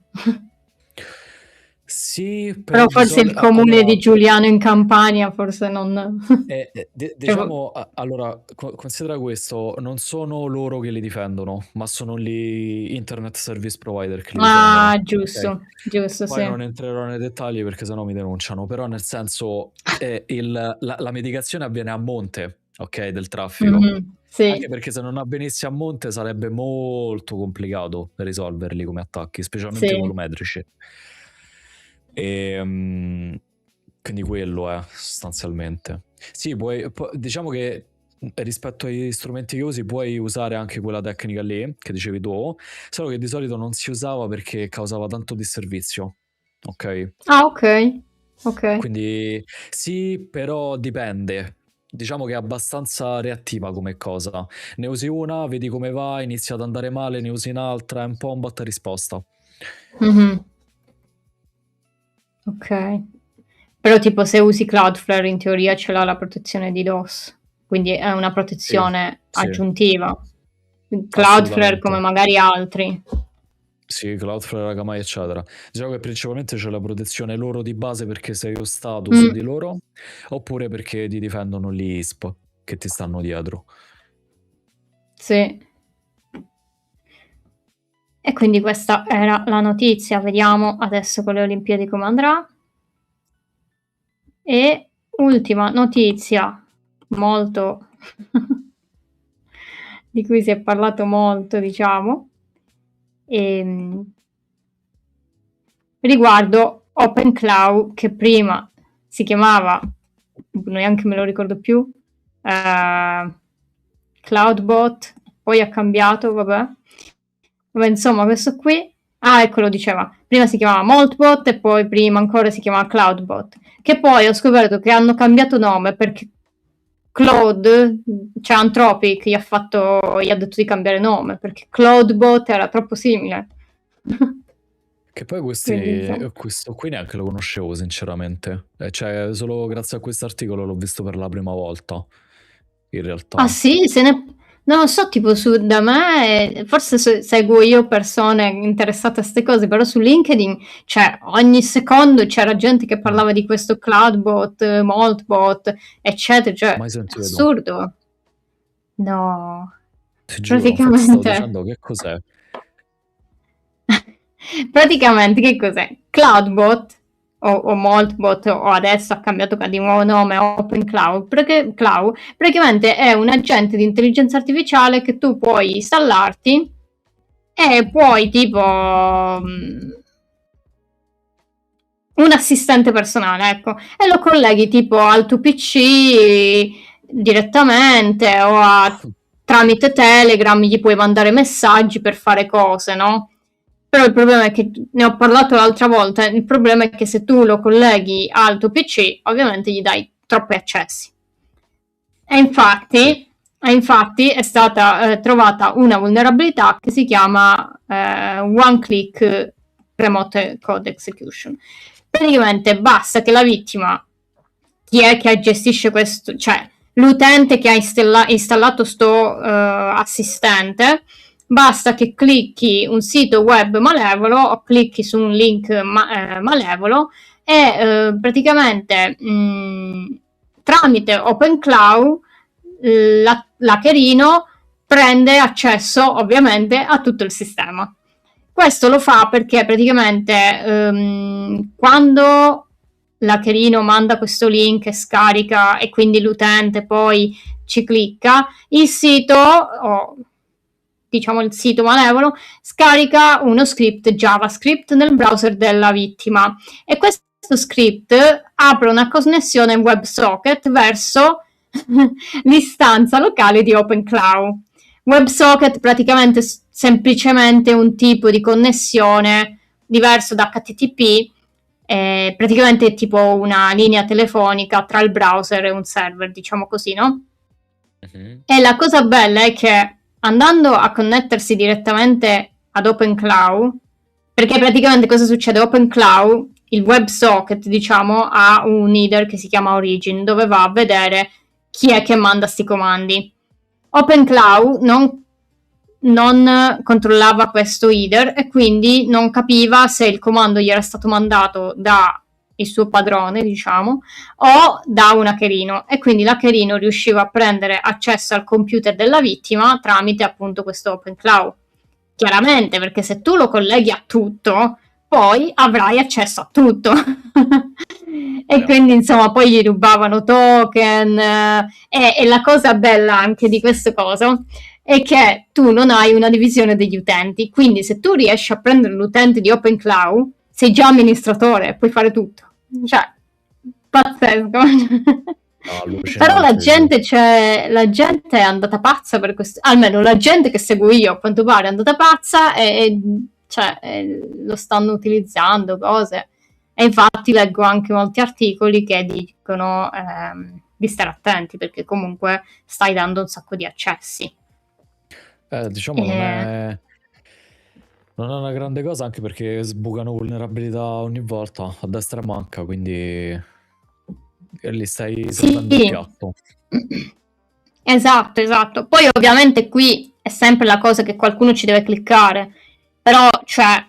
Sì,
Però
però di
forse il
solito...
comune
Allora,
di Giuliano in Campania forse non... Cioè,
diciamo, allora, considera questo, non sono loro che li difendono, ma sono gli internet service provider che li difendono.
ah,
Ok?
giusto, giusto,
Poi
sì.
non entrerò nei dettagli perché sennò mi denunciano, però nel senso la mitigazione avviene a monte, ok, del traffico.
Mhm. Sì,
Anche perché se non avvenissi a monte sarebbe molto complicato risolverli come attacchi, specialmente
sì,
volumetrici. E, quindi quello è sostanzialmente. Sì, diciamo che rispetto agli strumenti che usi puoi usare anche quella tecnica lì che dicevi tu, solo che di solito non si usava perché causava tanto disservizio, ok?
ah, ok, ok.
Quindi sì, però dipende. Diciamo che è abbastanza reattiva come cosa. Ne usi una, vedi come va, inizia ad andare male, ne usi un'altra, è un po' un botta e risposta.
Mhm. Ok. Però tipo se usi Cloudflare in teoria ce l'ha la protezione di DOS, quindi è una
Sì,
protezione
sì,
aggiuntiva. Cloudflare come
assolutamente.
magari altri.
Sì, Cloudflare, Akamai, eccetera. Diciamo che principalmente c'è la protezione loro di base perché sei ostato su di
Mm,
loro, oppure perché ti difendono gli ISP che ti stanno dietro.
sì. E quindi questa era la notizia. Vediamo adesso con le Olimpiadi come andrà. E ultima notizia, molto di cui si è parlato molto, diciamo, ehm, riguardo OpenCloud, che prima si chiamava, neanche me lo ricordo più, CloudBot, poi ha cambiato, vabbè. Vabbè, insomma, questo qui, ah, ecco, lo diceva, prima si chiamava Moltbot e poi prima ancora si chiamava Cloudbot, che poi ho scoperto che hanno cambiato nome perché Claude, cioè Anthropic, gli ha detto di cambiare nome perché Cloudbot era troppo simile.
Che poi
Quindi, insomma.
questo qui neanche lo conoscevo sinceramente. Cioè, solo grazie a questo articolo l'ho visto per la prima volta, in
Ah
realtà.
sì, non lo so, tipo da me, forse seguo io persone interessate a queste cose, però su LinkedIn, cioè, ogni secondo c'era gente che
Mm,
parlava di questo Cloudbot, Moltbot, eccetera, cioè,
mai sentito.
assurdo. No,
Ti giuro, infatti stavo
praticamente,
dicendo che cos'è.
praticamente che cos'è? Cloudbot o Moltbot o adesso ha cambiato di nuovo nome OpenCloud, perché Cloud praticamente è un agente di intelligenza artificiale che tu puoi installarti e puoi tipo un assistente personale, ecco, e lo colleghi tipo al tuo PC direttamente tramite Telegram, gli puoi mandare messaggi per fare cose, no? Però il problema è che ne ho parlato l'altra volta, il problema è che se tu lo colleghi al tuo PC, ovviamente gli dai troppi accessi. E
Sì.
infatti, e infatti è stata trovata una vulnerabilità che si chiama One Click Remote Code Execution. Praticamente basta che la vittima, chi è che gestisce questo, cioè l'utente che ha installato sto assistente, basta che clicchi un sito web malevolo o clicchi su un link malevolo e praticamente tramite OpenCloud l'hackerino prende accesso ovviamente a tutto il sistema. Questo lo fa perché praticamente quando l'hackerino manda questo link e scarica e quindi l'utente poi ci clicca, il sito, o diciamo il sito malevolo, scarica uno script JavaScript nel browser della vittima e questo script apre una connessione WebSocket verso l'istanza locale di OpenCloud. WebSocket praticamente semplicemente un tipo di connessione diverso da HTTP, praticamente è tipo una linea telefonica tra il browser e un server, diciamo così, no?
Mhm.
E la cosa bella è che andando a connettersi direttamente ad OpenCloud, perché praticamente cosa succede? OpenCloud, il WebSocket, diciamo, ha un header che si chiama Origin, dove va a vedere chi è che manda sti comandi. OpenCloud non controllava questo header e quindi non capiva se il comando gli era stato mandato da il suo padrone, diciamo, o da un hackerino e quindi l'hackerino riusciva a prendere accesso al computer della vittima tramite appunto questo OpenCloud. Chiaramente, perché se tu lo colleghi a tutto, poi avrai accesso a tutto. E
Vero.
quindi insomma poi gli rubavano token e la cosa bella anche di questa cosa è che tu non hai una divisione degli utenti, quindi se tu riesci a prendere l'utente di OpenCloud sei già amministratore, puoi fare tutto. Cioè, pazzesco. Però
Allucinante, sì.
la gente è andata pazza per questo, almeno la gente che seguo io a quanto pare è andata pazza cioè, lo stanno utilizzando, cose. E infatti leggo anche molti articoli che dicono di stare attenti perché comunque stai dando un sacco di accessi.
Diciamo non è una grande cosa, anche perché sbucano vulnerabilità ogni volta a destra e manca, quindi li stai servindo il
Sì,
piatto.
esatto. Poi ovviamente qui è sempre la cosa che qualcuno ci deve cliccare, però cioè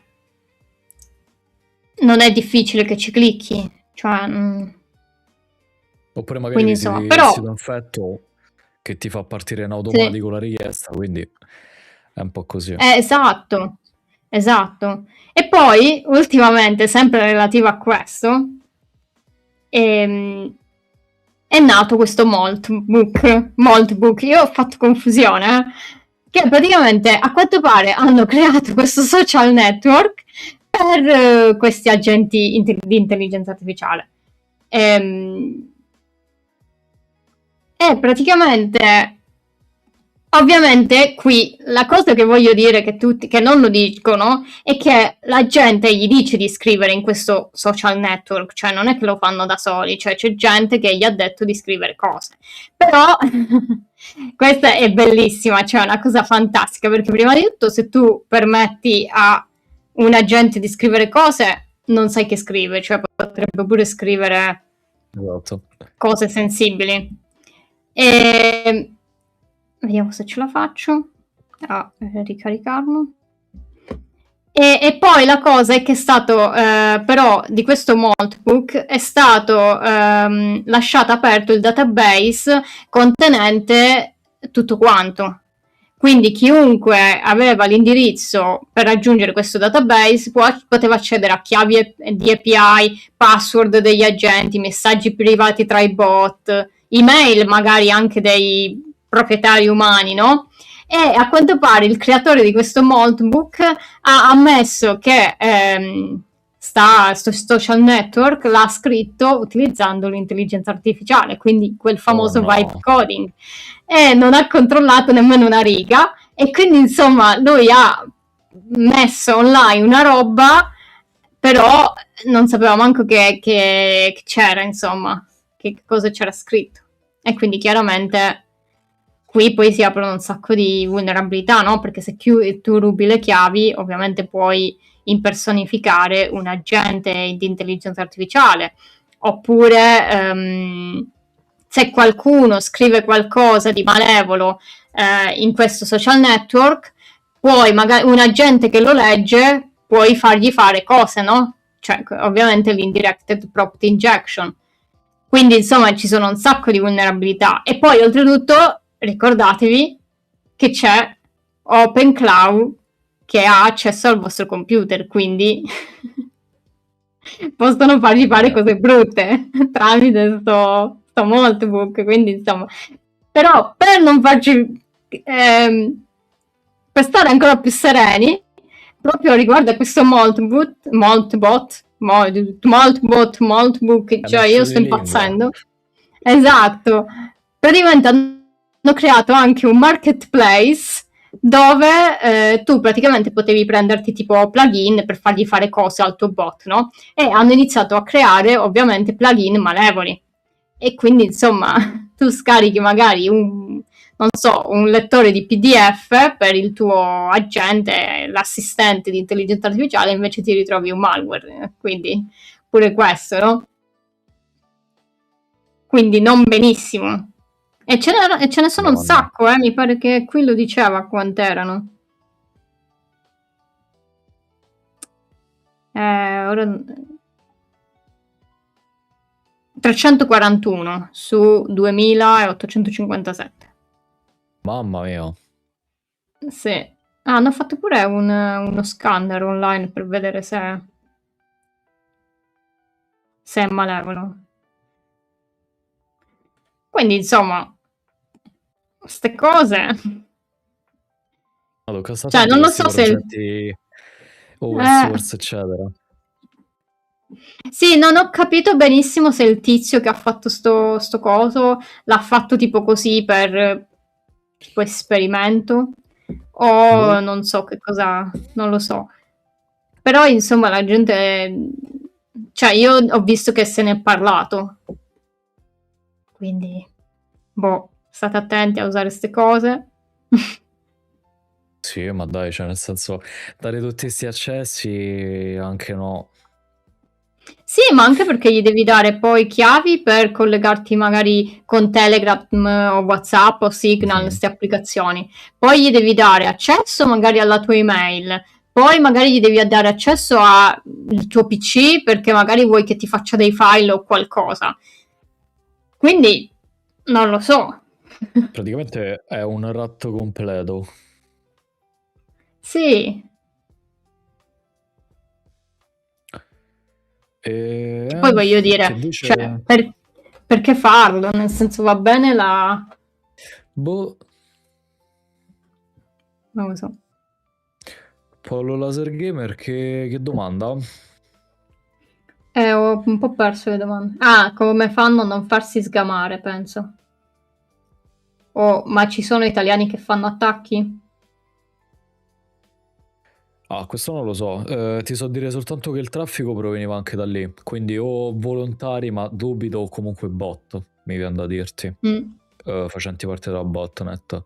non è difficile che ci clicchi, cioè,
Oppure magari
quindi
visiti
insomma,
il
però
sito infetto che ti fa partire in
sì,
automatico la richiesta, quindi è un po' così.
esatto. E poi ultimamente, sempre relativo a questo, ehm, è nato questo Maltbook. Io ho fatto confusione, che praticamente a quanto pare hanno creato questo social network per questi agenti di intelligenza artificiale. E praticamente, ovviamente, qui la cosa che voglio dire che non lo dicono è che la gente gli dice di scrivere in questo social network, cioè non è che lo fanno da soli, cioè c'è gente che gli ha detto di scrivere cose. Però questa è bellissima, cioè è una cosa fantastica, perché prima di tutto se tu permetti a un agente di scrivere cose, non sai che scrive, cioè potrebbe pure scrivere
Esatto.
cose sensibili. E vediamo se ce la faccio a ricaricarlo. E poi la cosa è che è stato, però, di questo Maltbook è stato lasciato aperto il database contenente tutto quanto. Quindi chiunque aveva l'indirizzo per raggiungere questo database poteva accedere a chiavi di API, password degli agenti, messaggi privati tra i bot, email magari anche dei proprietari umani, no? E a quanto pare il creatore di questo Maltbook ha ammesso che sto social network l'ha scritto utilizzando l'intelligenza artificiale, quindi quel
Oh
famoso vibe
no.
coding, e non ha controllato nemmeno una riga, e quindi insomma lui ha messo online una roba, però non sapeva manco che c'era, insomma, che cosa c'era scritto. E quindi chiaramente qui poi si aprono un sacco di vulnerabilità, no? Perché se tu rubi le chiavi, ovviamente puoi impersonificare un agente di intelligenza artificiale, oppure se qualcuno scrive qualcosa di malevolo in questo social network, puoi magari un agente che lo legge, puoi fargli fare cose, no? Cioè, ovviamente l'indirected prompt injection. Quindi, insomma, ci sono un sacco di vulnerabilità. E poi, oltretutto, ricordatevi che c'è OpenCloud che ha accesso al vostro computer, quindi possono fargli fare cose brutte tramite sto Maltbook, quindi insomma. Però per non farci per stare ancora più sereni, proprio riguardo a questo Maltbook, cioè io
Mezzo
sto
di lingua.
impazzendo. Esatto. Praticamente hanno creato anche un marketplace dove tu praticamente potevi prenderti tipo plugin per fargli fare cose al tuo bot, no? E hanno iniziato a creare ovviamente plugin malevoli. E quindi insomma tu scarichi magari non so, un lettore di PDF per il tuo agente, l'assistente di intelligenza artificiale, invece ti ritrovi un malware. Quindi pure questo, no? Quindi non benissimo. E ce ne sono un
Madonna.
sacco, mi pare che qui lo diceva quant'erano. Ora 341 su 2857.
Mamma mia.
Sì. Ah, hanno fatto pure uno scanner online per vedere se se è malevolo. Quindi, insomma, queste cose...
Sono casati
Cioè,
tutti
non lo
questi
so se...
progetti open
Eh,
source, eccetera.
sì, non ho capito benissimo se il tizio che ha fatto sto coso l'ha fatto tipo così per tipo esperimento o
Boh.
non so che cosa, non lo so. Però insomma la gente, cioè io ho visto che se ne è parlato, quindi boh, state attenti a usare queste cose.
Sì, ma dai, cioè nel senso, dare tutti questi accessi, anche no.
Sì, ma anche perché gli devi dare poi chiavi per collegarti magari con Telegram o WhatsApp o Signal,
Mhm.
queste applicazioni. Poi gli devi dare accesso magari alla tua email. Poi magari gli devi dare accesso al tuo PC perché magari vuoi che ti faccia dei file o qualcosa. Quindi non lo so.
Praticamente è un ratto completo.
Sì, che poi
E
voglio
che
dire,
dice?
cioè, perché farlo? Nel senso va bene la...
Boh,
non lo so.
Paolo Laser Gamer, che domanda?
Ho un po' perso le domande. Ah, come fanno a non farsi sgamare, penso. Oh, ma ci sono italiani che fanno attacchi?
Ah, questo non lo so. Ti so dire soltanto che il traffico proveniva anche da lì. Quindi o volontari, ma dubito, o comunque bot, mi viene da dirti.
Mm.
Facenti parte della botnet.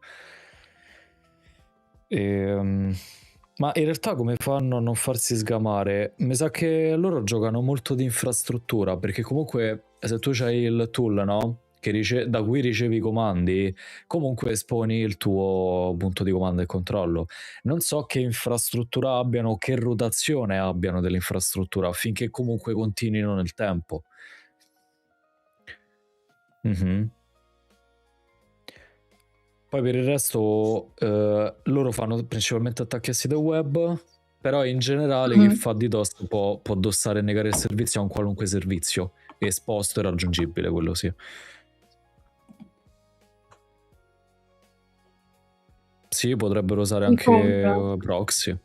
Ma in realtà come fanno a non farsi sgamare? Mi sa che loro giocano molto di infrastruttura, perché comunque se tu c'hai il tool, no? Da cui ricevi i comandi, comunque esponi il tuo punto di comando e controllo. Non so che infrastruttura abbiano, che rotazione abbiano dell'infrastruttura, affinché comunque continuino nel tempo. Mhm. Poi per il resto loro fanno principalmente attacchi a siti web, però in generale chi
Mhm.
fa DDoS può addossare e negare il servizio a un qualunque servizio esposto e raggiungibile, quello sì. Sì, potrebbero usare
Mi
anche
compra.
proxy,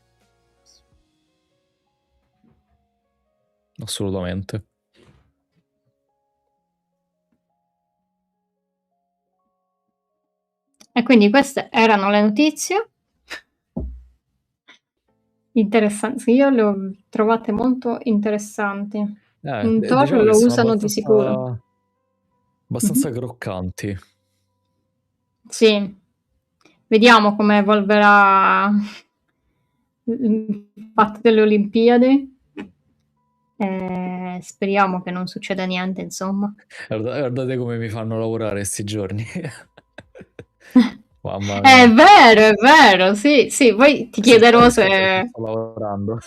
assolutamente.
E quindi queste erano le notizie. Interessanti. Io le ho trovate molto interessanti. In Tor
Diciamo che
lo
sono
usano di sicuro.
abbastanza
Mhm.
croccanti.
Sì. Vediamo come evolverà il fatto delle Olimpiadi. Speriamo che non succeda niente, insomma.
Guardate come mi fanno lavorare sti giorni. Mamma mia.
È vero, sì, sì, poi ti
Si sta,
chiederò
si sta perché
se...
sto lavorando.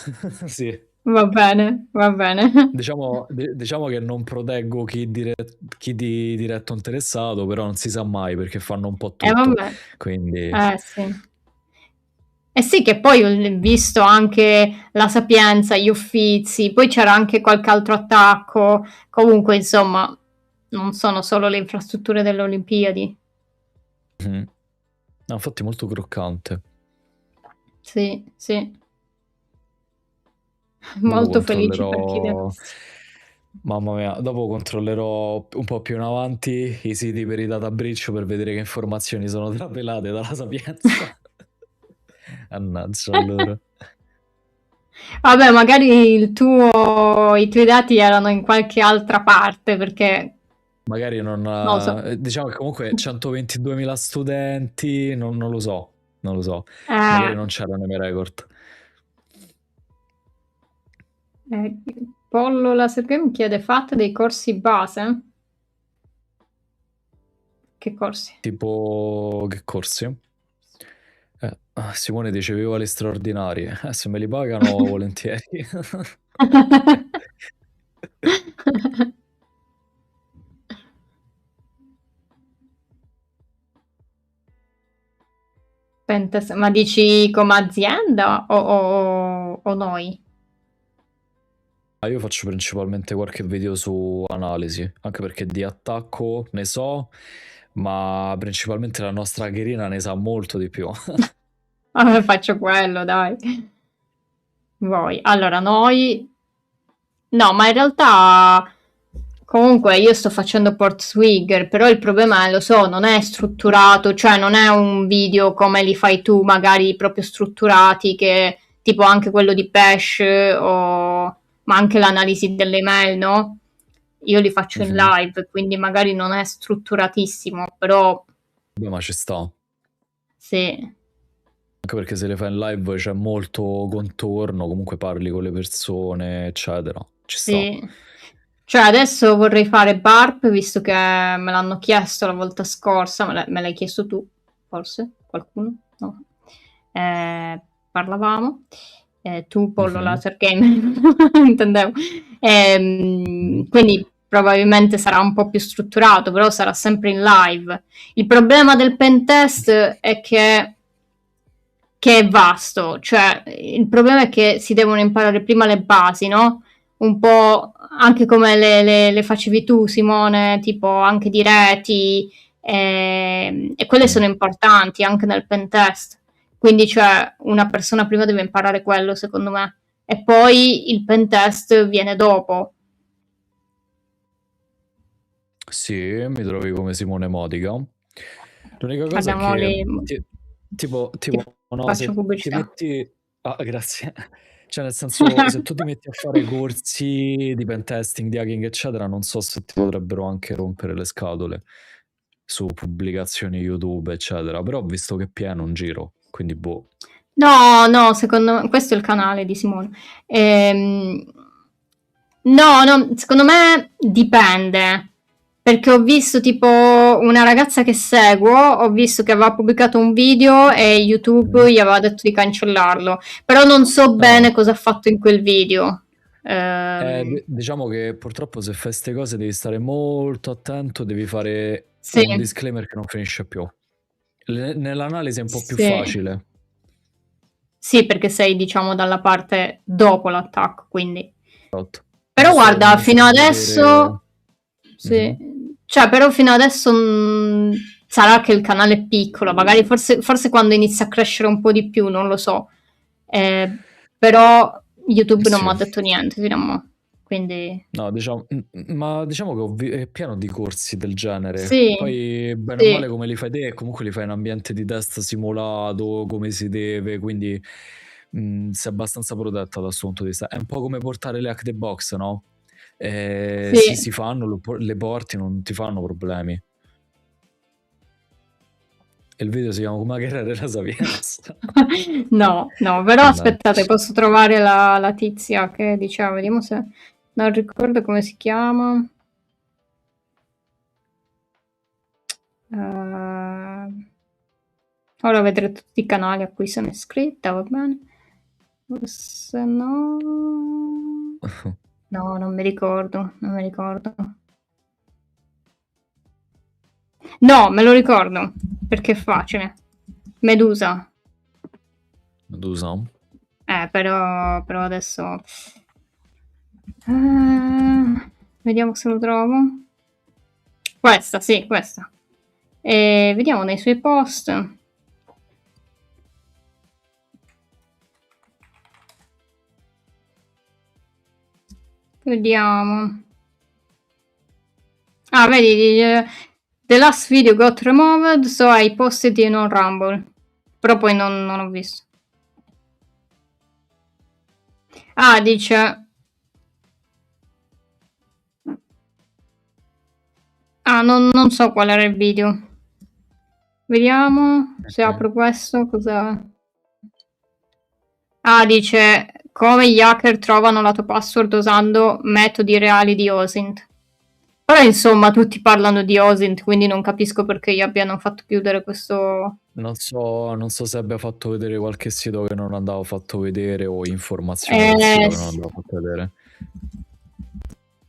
Sì.
Va bene, va bene.
Diciamo che non proteggo chi di diretto interessato, però non si sa mai perché fanno un po' tutto.
Vabbè,
Quindi,
sì. Eh sì, che poi ho visto anche la Sapienza, gli Uffizi, poi c'era anche qualche altro attacco. Comunque, insomma, non sono solo le infrastrutture delle Olimpiadi.
mhm. No, infatti molto croccante.
Sì, sì.
Dopo
Molto felice per chi deve...
controllerò. Mamma mia, dopo controllerò un po' più in avanti i siti per i data breach per vedere che informazioni sono trapelate dalla Sapienza. Annaggia loro.
Vabbè, magari i tuoi dati erano in qualche altra parte, perché
Magari non.
non lo so.
Diciamo che comunque 122.000 studenti, non lo so, non lo so.
Eh,
Magari non c'erano nei miei record.
eh, Pollo la Serpent mi chiede, fate dei corsi base? Che corsi?
Tipo, che corsi? Simone dice viva le straordinarie. Se me li pagano, volentieri.
Ma dici come azienda o noi?
Io faccio principalmente qualche video su analisi, anche perché di attacco ne so, ma principalmente la nostra hackerina ne sa molto di più.
Faccio quello, dai. Voi. Allora, noi... No, ma in realtà comunque io sto facendo port Swigger, però il problema è, lo so, non è strutturato, cioè non è un video come li fai tu, magari proprio strutturati, che tipo anche quello di Pesh o ma anche l'analisi delle email, no? Io li faccio in
Mhm.
live, quindi magari non è strutturatissimo, però
Beh, ma ci sta.
sì,
Anche perché se le fai in live c'è molto contorno, comunque parli con le persone, eccetera. Ci sta.
sì. Cioè adesso vorrei fare Barb, visto che me l'hanno chiesto la volta scorsa, me l'hai chiesto tu, forse? Qualcuno? No. Parlavamo. Tu, Pollo
Mhm.
Laser Game, intendevo.
Mhm.
Quindi probabilmente sarà un po' più strutturato, però sarà sempre in live. Il problema del pentest è che è vasto, cioè il problema è che si devono imparare prima le basi, no? Un po' anche come le facevi tu, Simone, tipo anche di reti, e quelle
Mm.
sono importanti anche nel pentest. Quindi, cioè, una persona prima deve imparare quello, secondo me, e poi il pentest viene dopo.
Sì, mi trovi come Simone Modica. L'unica cosa è
Abbiamo
che,
le... ti
tipo, no,
faccio
se ti
pubblicità.
metti... Ah, grazie. Cioè, nel senso, se tu ti metti a fare corsi di pentesting, di hacking, eccetera, non so se ti potrebbero anche rompere le scatole su pubblicazioni YouTube, eccetera. Però ho visto che è pieno un giro, quindi boh.
No, no, secondo me questo è il canale di Simone. Ehm, no, no, secondo me dipende. Perché ho visto tipo una ragazza che seguo, ho visto che aveva pubblicato un video e
Mm.
YouTube gli aveva detto di cancellarlo. Però non so
No.
bene cosa ha fatto in quel video.
Diciamo che purtroppo se fai queste cose devi stare molto attento, devi fare
Sì,
un disclaimer che non finisce più. Nell'analisi è un po' più
sì.
facile.
Sì, perché sei, diciamo, dalla parte dopo l'attacco, quindi.
Esatto.
Però
Giusto per
guarda,
non
fino
far vedere...
adesso,
Mhm.
sì, cioè, però fino adesso sarà che il canale è piccolo, magari forse quando inizia a crescere un po' di più, non lo so. Però YouTube non mi
Sì.
ha detto niente fino a mo', quindi
No, diciamo, ma diciamo che è pieno di corsi del genere.
sì,
Poi, bene o male,
sì,
come li fai te, comunque li fai in ambiente di test simulato, come si deve, quindi sei abbastanza protetta da questo punto di vista. È un po' come portare le hack the box, no? Sì,
sì.
si fanno, le porti, non ti fanno problemi. E il video si chiama Come hackerare la sapienza.
No, no, però aspettate,
Mannaggia.
posso trovare la tizia che diceva, vediamo se non ricordo come si chiama. Ora vedrete tutti i canali a cui sono iscritta, va bene? Forse no. No, non mi ricordo, non mi ricordo. No, me lo ricordo, perché è facile. Medusa.
Medusa.
Però adesso... vediamo se lo trovo. Questa, sì, questa. Vediamo nei suoi post. Vediamo. Ah, vedi, the last video got removed, so I posted it on Rumble. Però poi non ho visto. Ah, dice... Ah, non so qual era il video. Vediamo se
Ok.
apro questo, cosa... Ah, dice come gli hacker trovano la tua password usando metodi reali di OSINT. Però insomma tutti parlano di OSINT, quindi non capisco perché gli abbiano fatto chiudere questo...
Non so se abbia fatto vedere qualche sito che non andava fatto vedere o informazioni del sito che non andava fatto vedere.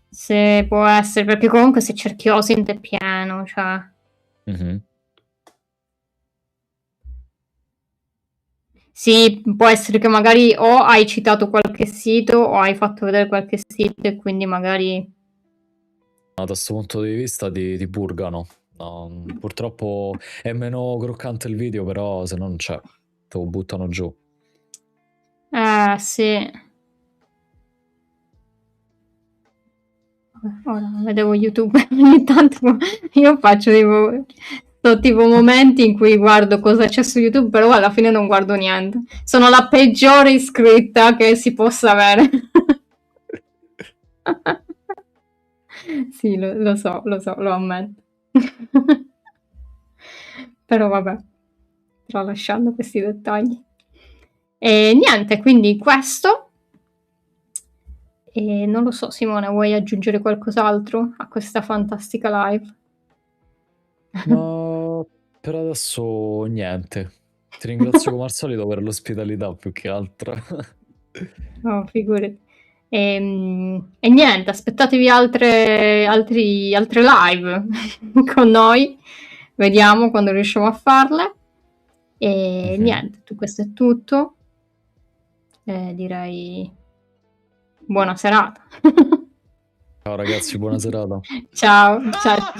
Se può essere, perché comunque se cerchi OSINT è pieno, cioè...
Mhm.
Sì, può essere che magari o hai citato qualche sito o hai fatto vedere qualche sito e quindi magari...
Da questo punto di vista ti purgano. No, purtroppo è meno croccante il video, però se no non c'è, te lo buttano giù.
Sì. Ora vedevo YouTube ogni tanto io faccio tipo momenti in cui guardo cosa c'è su YouTube, però alla fine non guardo niente. Sono la peggiore iscritta che si possa avere. Sì, lo so, lo ammetto. Però vabbè, tralasciando questi dettagli. E niente, quindi questo. E non lo so, Simone, vuoi aggiungere qualcos'altro a questa fantastica live?
Ma per adesso niente. Ti ringrazio come al solito per l'ospitalità più che altro.
No, figurati. E niente, aspettatevi altre live con noi. Vediamo quando riusciamo a farle. E niente, questo è tutto. Direi buona serata.
Ciao ragazzi, buona serata.
Ciao, ciao.